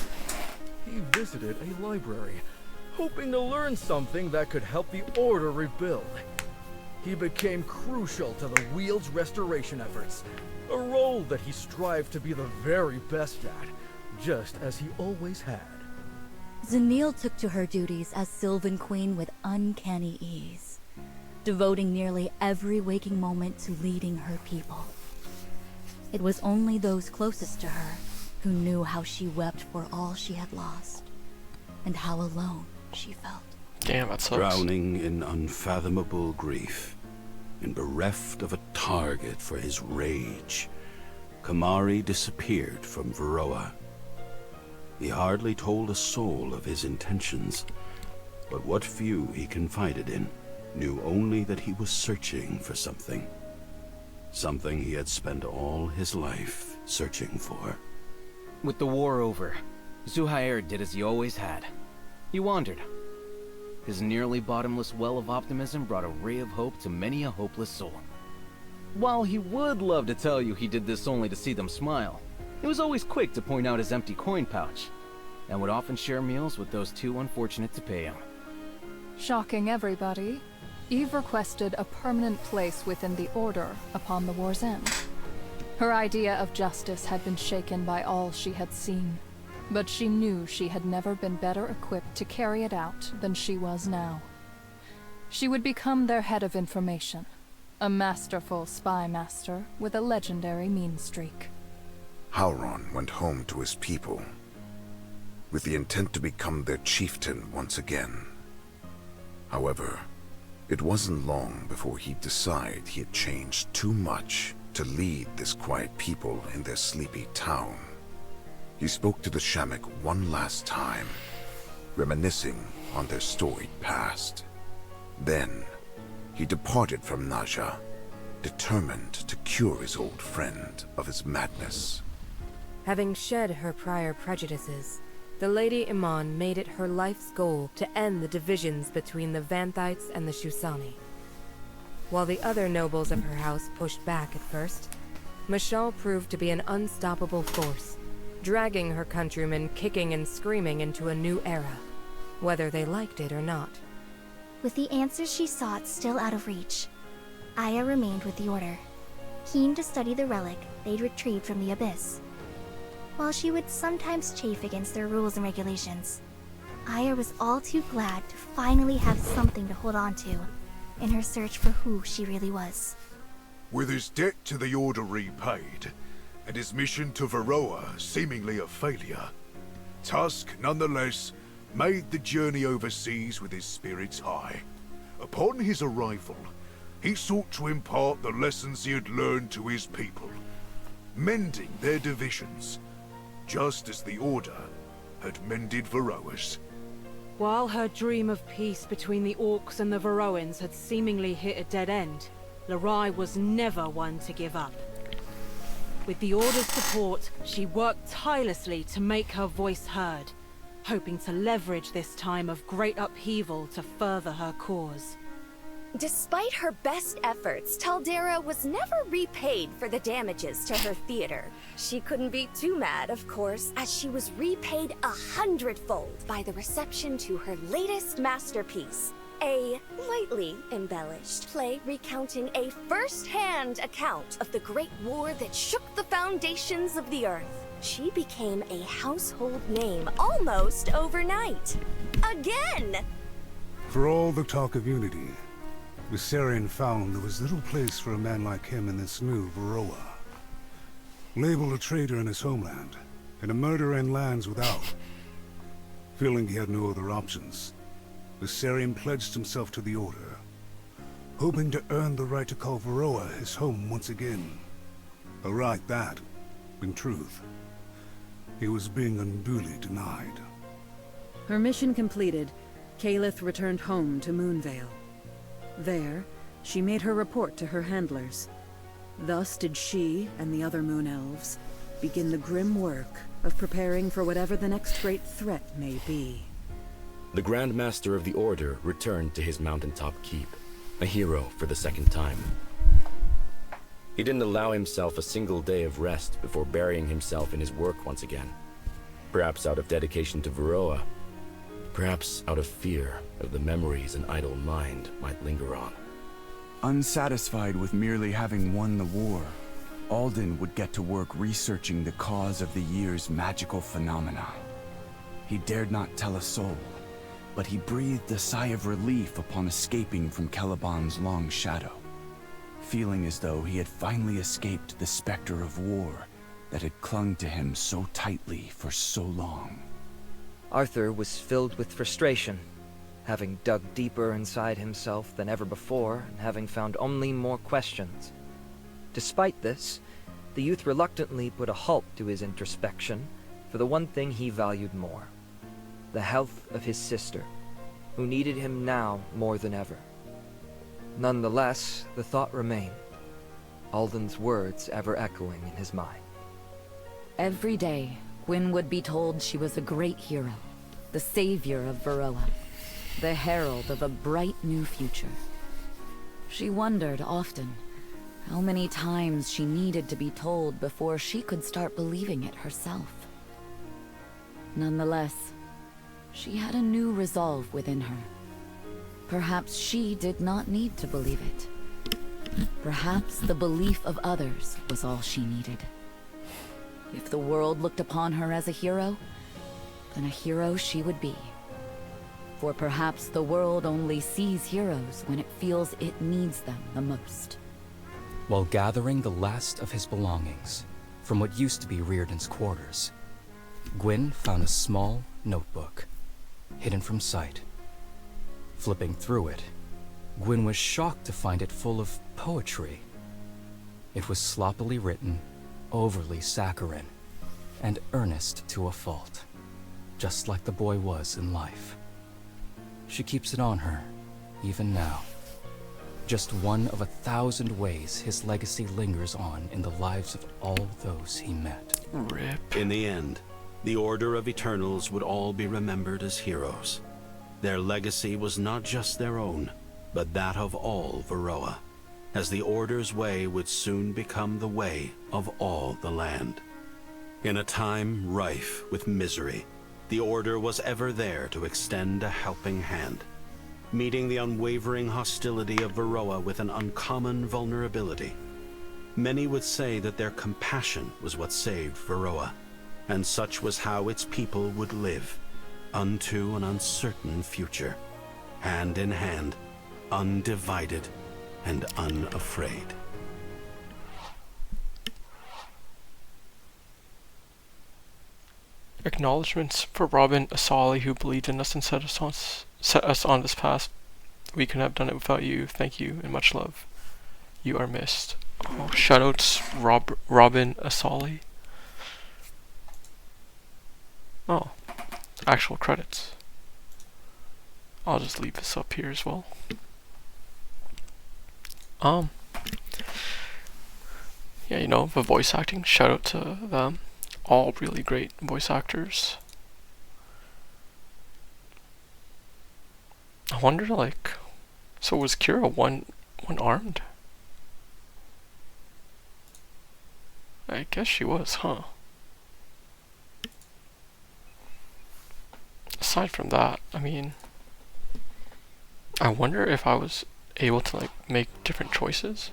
He visited a library, hoping to learn something that could help the Order rebuild. He became crucial to the Wheel's restoration efforts, a role that he strived to be the very best at, just as he always had. Zanele took to her duties as Sylvan Queen with uncanny ease, devoting nearly every waking moment to leading her people. It was only those closest to her who knew how she wept for all she had lost, and how alone she felt. Damn, that sucks. Drowning in unfathomable grief, and bereft of a target for his rage, Khamari disappeared from Varroa. He hardly told a soul of his intentions, but what few he confided in knew only that he was searching for something. Something he had spent all his life searching for. With the war over, Zuhair did as he always had. He wandered. His nearly bottomless well of optimism brought a ray of hope to many a hopeless soul. While he would love to tell you he did this only to see them smile, he was always quick to point out his empty coin pouch, and would often share meals with those too unfortunate to pay him. Shocking everybody, Eve requested a permanent place within the Order upon the war's end. Her idea of justice had been shaken by all she had seen, but she knew she had never been better equipped to carry it out than she was now. She would become their head of information, a masterful spy master with a legendary mean streak. Haoran went home to his people, with the intent to become their chieftain once again. However, it wasn't long before he'd decide he had changed too much to lead this quiet people in their sleepy town. He spoke to the Shamak one last time, reminiscing on their storied past. Then, he departed from Naja, determined to cure his old friend of his madness. Having shed her prior prejudices, the Lady Iman made it her life's goal to end the divisions between the Vanthites and the Shusani. While the other nobles of her house pushed back at first, Mashal proved to be an unstoppable force, dragging her countrymen kicking and screaming into a new era. whether they liked it or not. With the answers she sought still out of reach, Aya remained with the Order, keen to study the relic they'd retrieved from the Abyss. While she would sometimes chafe against their rules and regulations, Aya was all too glad to finally have something to hold on to in her search for who she really was. With his debt to the Order repaid, and his mission to Varroa seemingly a failure, Tusk, nonetheless, made the journey overseas with his spirits high. Upon his arrival, he sought to impart the lessons he had learned to his people, mending their divisions, just as the Order had mended Varroa's. While her dream of peace between the Orcs and the Varroans had seemingly hit a dead end, Laurai was never one to give up. With the Order's support, she worked tirelessly to make her voice heard, hoping to leverage this time of great upheaval to further her cause. Despite her best efforts, Tal'dera was never repaid for the damages to her theater. She couldn't be too mad, of course, as she was repaid 100-fold by the reception to her latest masterpiece, a lightly embellished play recounting a first-hand account of the Great War that shook the foundations of the Earth. She became a household name almost overnight. Again! For all the talk of unity, Vissarion found there was little place for a man like him in this new Varroa. Labeled a traitor in his homeland, and a murderer in lands without. Feeling he had no other options, Vissarion pledged himself to the Order, hoping to earn the right to call Varroa his home once again. A right that, in truth, he was being unduly denied. Her mission completed, Calith returned home to Moonvale. There, she made her report to her handlers. Thus did she and the other Moon Elves begin the grim work of preparing for whatever the next great threat may be. The Grand Master of the Order returned to his mountaintop keep, a hero for the second time. He didn't allow himself a single day of rest before burying himself in his work once again. Perhaps out of dedication to Varroa, perhaps out of fear of the memories an idle mind might linger on. Unsatisfied with merely having won the war, Alden would get to work researching the cause of the year's magical phenomena. He dared not tell a soul, but he breathed a sigh of relief upon escaping from Caliban's long shadow, feeling as though he had finally escaped the specter of war that had clung to him so tightly for so long. Arthur was filled with frustration, having dug deeper inside himself than ever before and having found only more questions. Despite this, the youth reluctantly put a halt to his introspection for the one thing he valued more: the health of his sister, who needed him now more than ever. Nonetheless, the thought remained, Alden's words ever echoing in his mind. Every day, Gwyn would be told she was a great hero, the savior of Varroa, the herald of a bright new future. She wondered often how many times she needed to be told before she could start believing it herself. Nonetheless, she had a new resolve within her. Perhaps she did not need to believe it. Perhaps the belief of others was all she needed. If the world looked upon her as a hero, then a hero she would be. For perhaps the world only sees heroes when it feels it needs them the most. While gathering the last of his belongings from what used to be Riordan's quarters, Gwyn found a small notebook, hidden from sight. Flipping through it, Gwyn was shocked to find it full of poetry. It was sloppily written, overly saccharine, and earnest to a fault, just like the boy was in life. She keeps it on her, even now. Just one of 1,000 ways his legacy lingers on in the lives of all those he met. RIP. In the end, the Order of Eternals would all be remembered as heroes. Their legacy was not just their own, but that of all Varroa, as the Order's way would soon become the way of all the land. In a time rife with misery, the Order was ever there to extend a helping hand, meeting the unwavering hostility of Varroa with an uncommon vulnerability. Many would say that their compassion was what saved Varroa, and such was how its people would live, unto an uncertain future, hand in hand, undivided and unafraid. Acknowledgements for Robin Assali, who believed in us and set us on this path. We couldn't have done it without you. Thank you and much love. You are missed. Oh, shoutouts, Robin Assali. Oh, actual credits. I'll just leave this up here as well. Yeah, you know, the voice acting, shout out to them. All really great voice actors. I wonder, like, so was Kira one-armed? I guess she was, huh? Aside from that, I mean, I wonder if I was able to, like, make different choices.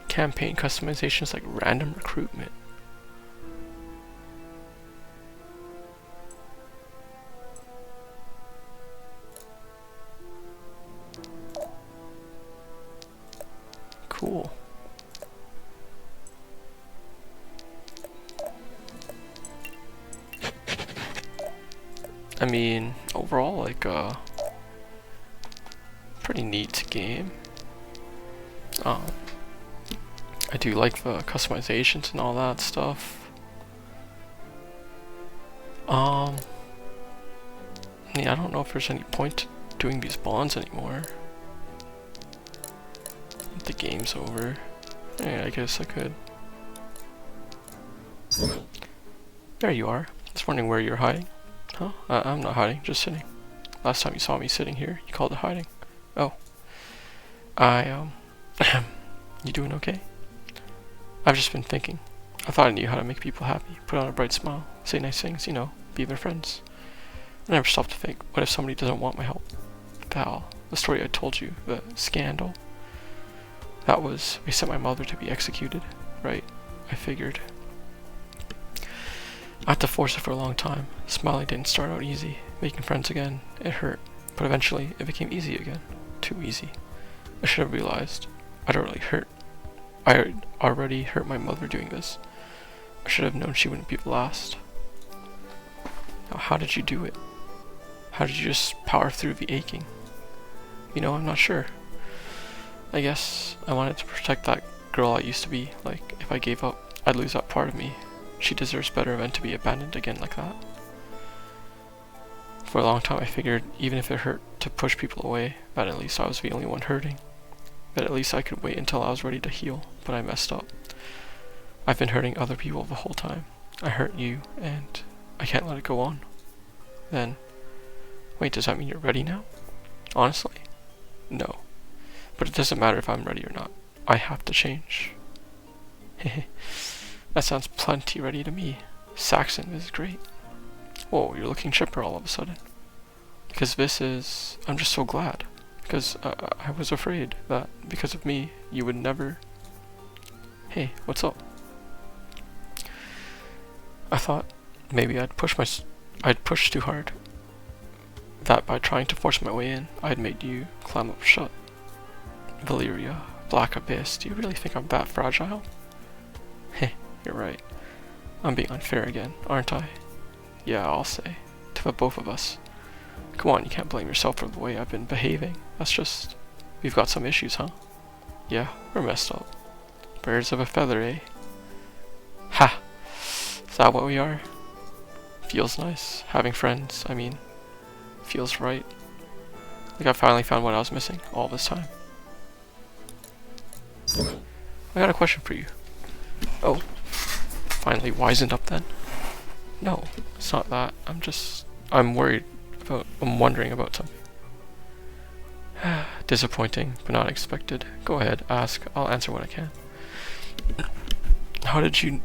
Campaign customizations like random recruitment. Cool. I mean, overall, like, pretty neat game. I do like the customizations and all that stuff. Yeah, I don't know if there's any point to doing these bonds anymore. The game's over. Yeah, I guess I could. There you are. Just wondering where you're hiding. Huh? I'm not hiding, just sitting. Last time you saw me sitting here, you called it hiding. Oh. You doing okay? I've just been thinking. I thought I knew how to make people happy, put on a bright smile, say nice things, you know, be their friends. I never stopped to think, what if somebody doesn't want my help? Val, the story I told you, the scandal. That was, they sent my mother to be executed, right? I figured. I had to force it for a long time. Smiling didn't start out easy. Making friends again, it hurt. But eventually, it became easy again. Too easy. I should have realized. I already hurt my mother doing this. I should have known she wouldn't be the last. Now, how did you do it? How did you just power through the aching? You know, I'm not sure. I guess I wanted to protect that girl I used to be. Like, if I gave up, I'd lose that part of me. She deserves better than to be abandoned again like that. For a long time I figured, even if it hurt to push people away, that at least I was the only one hurting. That at least I could wait until I was ready to heal, but I messed up. I've been hurting other people the whole time. I hurt you, and I can't let it go on. Then, wait, does that mean you're ready now? Honestly? No. But it doesn't matter if I'm ready or not. I have to change. Hehe. That sounds plenty ready to me. Saxon is great. Whoa, you're looking chipper all of a sudden. Because this is... I'm just so glad. Because I was afraid that because of me, you would never... Hey, what's up? I thought maybe I'd pushed too hard. That by trying to force my way in, I'd made you climb up shut. Valeria, Black Abyss, do you really think I'm that fragile? Heh, you're right. I'm being unfair again, aren't I? Yeah, I'll say. To the both of us. Come on, you can't blame yourself for the way I've been behaving. That's just... We've got some issues, huh? Yeah, we're messed up. Birds of a feather, eh? Ha! Is that what we are? Feels nice. Having friends, I mean. Feels right. Like I finally found what I was missing all this time. I got a question for you. Oh. Finally wisened up then? No, it's not that. I'm just I'm wondering about something. Disappointing, but not expected. Go ahead, ask. I'll answer what I can. How did you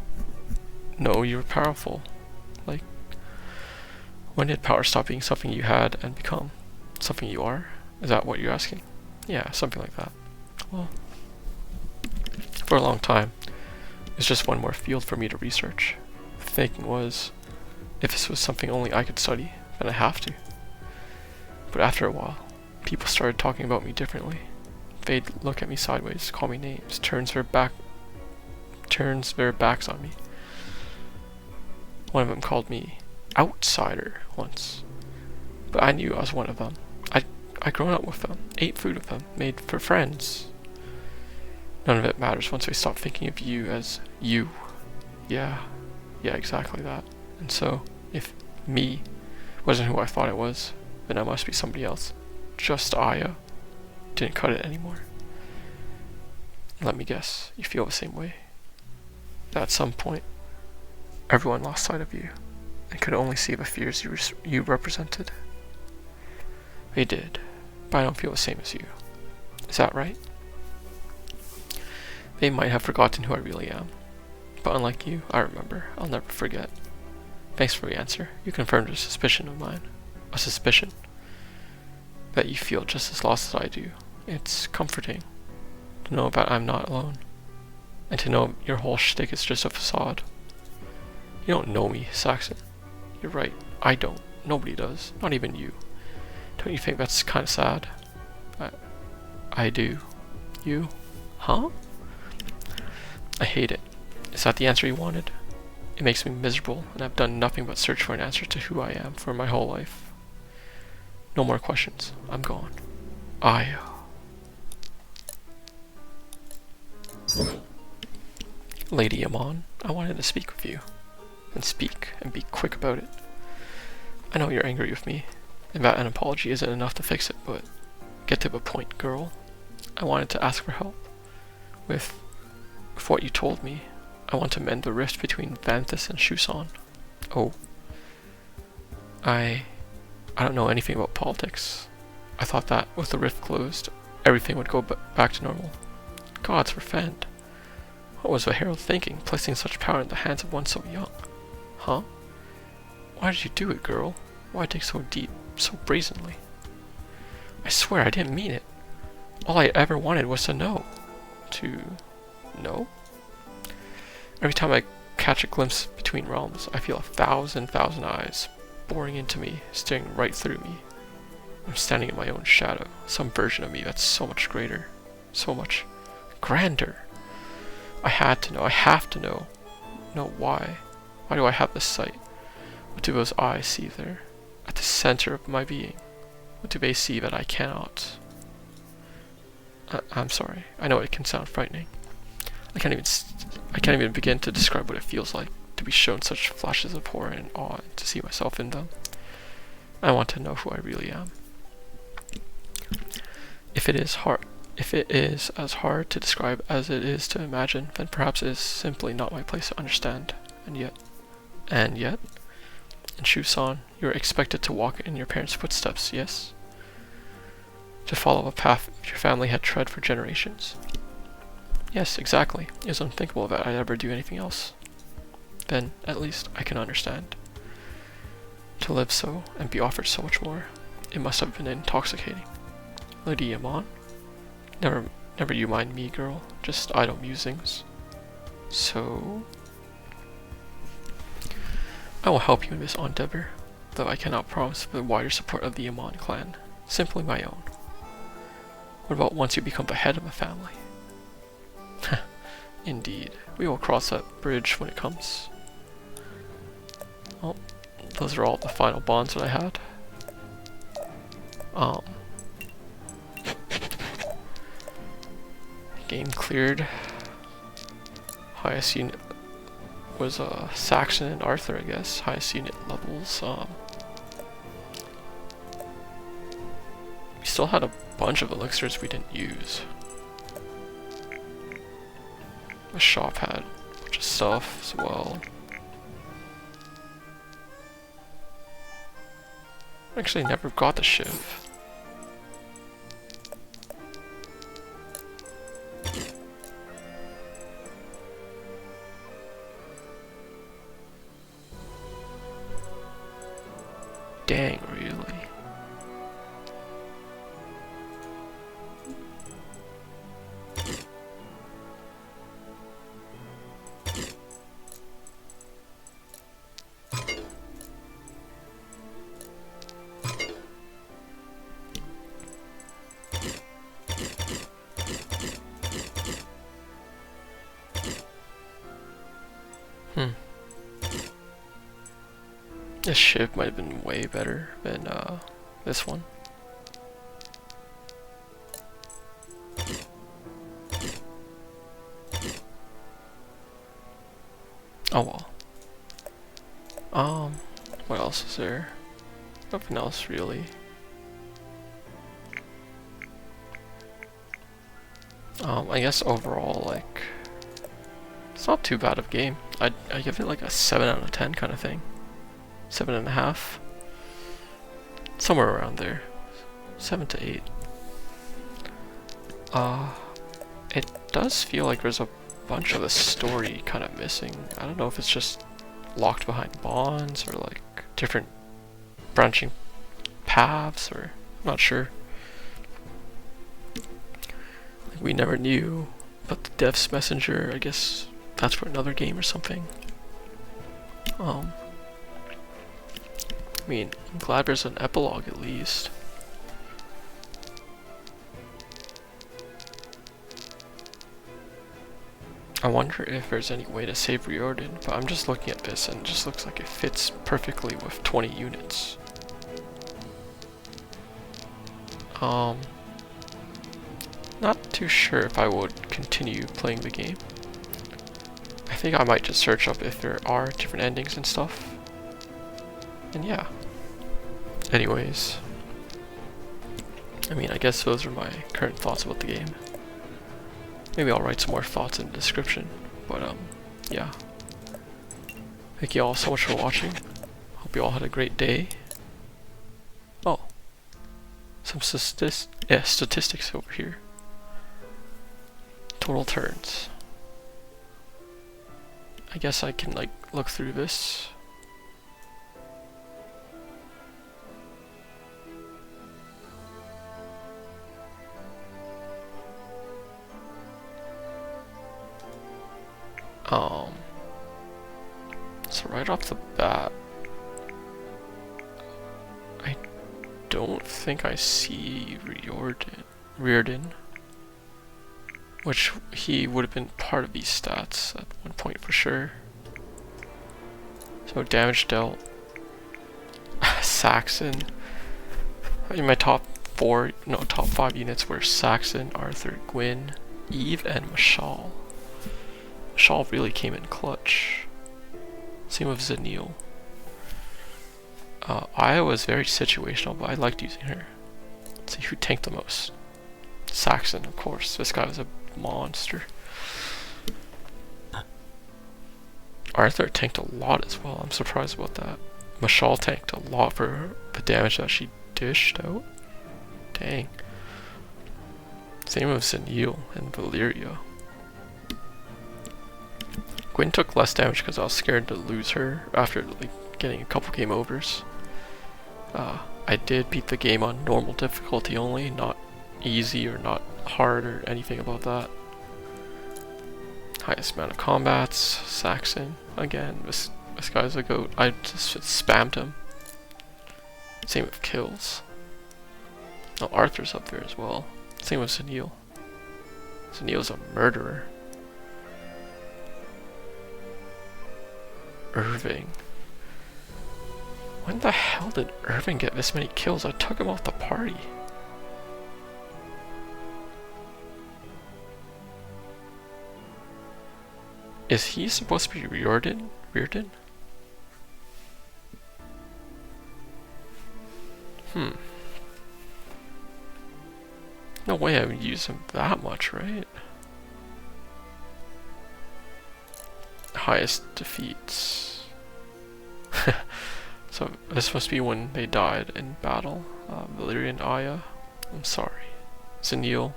know you were powerful? Like, when did power stop being something you had and become something you are? Is that what you're asking? Yeah, something like that. Well, for a long time, it's just one more field for me to research. The thinking was, if this was something only I could study, then I have to. But after a while, people started talking about me differently. They'd look at me sideways, call me names, turns their backs on me. One of them called me outsider once, but I knew I was one of them. I'd grown up with them, ate food with them, made for friends. None of it matters once they stop thinking of you as you. Yeah, exactly that. And so, if me wasn't who I thought it was, then I must be somebody else. Just Aya didn't cut it anymore. Let me guess, you feel the same way. That at some point, everyone lost sight of you and could only see the fears you represented. They did, but I don't feel the same as you. Is that right? They might have forgotten who I really am, but unlike you, I remember. I'll never forget. Thanks for the answer. You confirmed a suspicion of mine. A suspicion that you feel just as lost as I do. It's comforting to know that I'm not alone, and to know your whole shtick is just a facade. You don't know me, Saxon. You're right, I don't. Nobody does. Not even you. Don't you think that's kind of sad? I do. You? Huh? I hate it. Is that the answer you wanted? It makes me miserable, and I've done nothing but search for an answer to who I am for my whole life. No more questions. I'm gone. Aya. Lady Amon, I wanted to speak with you. And speak, and be quick about it. I know you're angry with me, and that an apology isn't enough to fix it, but get to the point, girl. I wanted to ask for help. With what you told me, I want to mend the rift between Vanthites and Shouson. Oh. I don't know anything about politics. I thought that, with the rift closed, everything would go back to normal. Gods forfend. What was the herald thinking, placing such power in the hands of one so young? Huh? Why did you do it, girl? Why dig so deep, so brazenly? I swear I didn't mean it. All I ever wanted was to know. To know? Every time I catch a glimpse between realms, I feel 1,000 eyes boring into me, staring right through me. I'm standing in my own shadow, some version of me that's so much greater, so much grander. I had to know, I have to know. Know why? Why do I have this sight? What do those eyes see there? At the center of my being? What do they see that I cannot? I'm sorry. I know it can sound frightening. I can't even begin to describe what it feels like to be shown such flashes of horror and awe and to see myself in them. I want to know who I really am. If it is as hard to describe as it is to imagine, then perhaps it is simply not my place to understand. And yet, in Shouson, you are expected to walk in your parents' footsteps, yes? To follow a path your family had tread for generations. Yes, exactly. It was unthinkable that I'd ever do anything else. Then, at least, I can understand. To live so, and be offered so much more, it must have been intoxicating. Lady Amon? Never you mind me, girl. Just idle musings. So... I will help you in this endeavor, though I cannot promise the wider support of the Amon clan. Simply my own. What about once you become the head of a family? Indeed. We will cross that bridge when it comes. Well, those are all the final bonds that I had. Game cleared. Highest unit was Saxon and Arthur, I guess. Highest unit levels. We still had a bunch of elixirs we didn't use. The shop had a bunch of stuff as well. Actually, never got the shiv. Dang, really? This shiv might have been way better than this one. Oh well. What else is there? Nothing else really. I guess overall, like, it's not too bad of a game. I give it like a 7 out of 10 kind of thing. 7.5, somewhere around there. 7 to 8. It does feel like there's a bunch of the story kind of missing. I don't know if it's just locked behind bonds or like different branching paths, or I'm not sure. Like, we never knew about the Dev's Messenger. I guess that's for another game or something. I mean, I'm glad there's an epilogue at least. I wonder if there's any way to save Riordan, but I'm just looking at this and it just looks like it fits perfectly with 20 units. Not too sure if I would continue playing the game. I think I might just search up if there are different endings and stuff. And yeah. Anyways. I mean, I guess those are my current thoughts about the game. Maybe I'll write some more thoughts in the description. But yeah. Thank you all so much for watching. Hope you all had a great day. Oh. Some statistics over here. Total turns. I guess I can like look through this. So right off the bat, I don't think I see Riordan, which he would have been part of these stats at one point for sure. So damage dealt, Saxon. In my top 5 units were Saxon, Arthur, Gwyn, Eve, and Mashal. Mashal really came in clutch. Same with Zanele. Aya was very situational, but I liked using her. Let's see who tanked the most. Saxon, of course. This guy was a monster. Arthur tanked a lot as well. I'm surprised about that. Mashal tanked a lot for the damage that she dished out. Dang. Same with Zanele and Valeria. Gwyn took less damage because I was scared to lose her after like getting a couple game overs. I did beat the game on normal difficulty only, not easy or not hard or anything about that. Highest amount of combats, Saxon. Again, this guy's a goat. I just spammed him. Same with kills. Oh, Arthur's up there as well. Same with Zanele. Zanele's a murderer. Irving. When the hell did Irving get this many kills? I took him off the party. Is he supposed to be Riordan? No way I would use him that much, right? Highest defeats. So this must be when they died in battle. Valeria and Aya. I'm sorry. Zanele.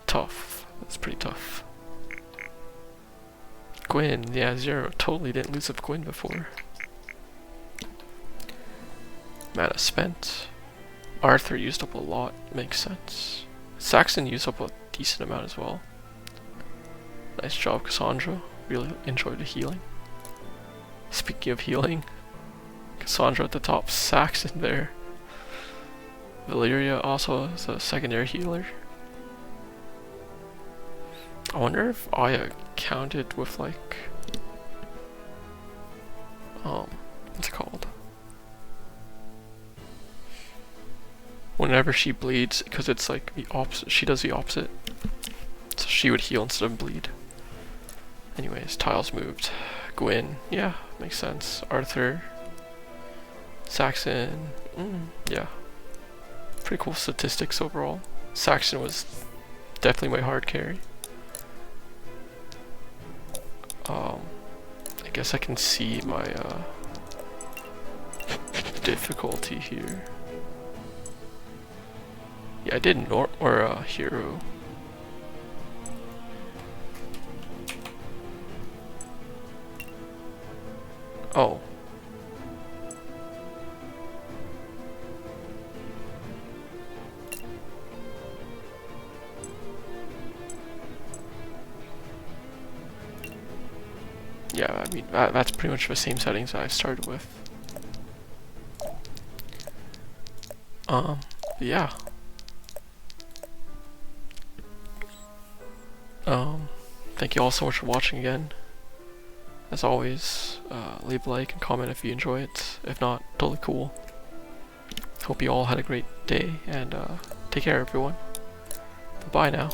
Tough. That's pretty tough. Gwyn. Yeah, 0. Totally didn't lose with Gwyn before. Mana spent. Arthur used up a lot. Makes sense. Saxon used up a decent amount as well. Nice job, Cassandra. Really enjoyed the healing. Speaking of healing, Cassandra at the top, Saxon there. Valeria also is a secondary healer. I wonder if Aya counted with like, what's it called? Whenever she bleeds, because it's like the opposite, she does the opposite. So she would heal instead of bleed. Anyways, tiles moved. Gwyn, yeah, makes sense. Arthur, Saxon, yeah. Pretty cool statistics overall. Saxon was definitely my hard carry. I guess I can see my difficulty here. Yeah, I did hero. Oh. Yeah, I mean, that's pretty much the same settings I started with. Yeah. Thank you all so much for watching again. As always, leave a like and comment if you enjoy it. If not, totally cool. Hope you all had a great day, and take care everyone. Bye now.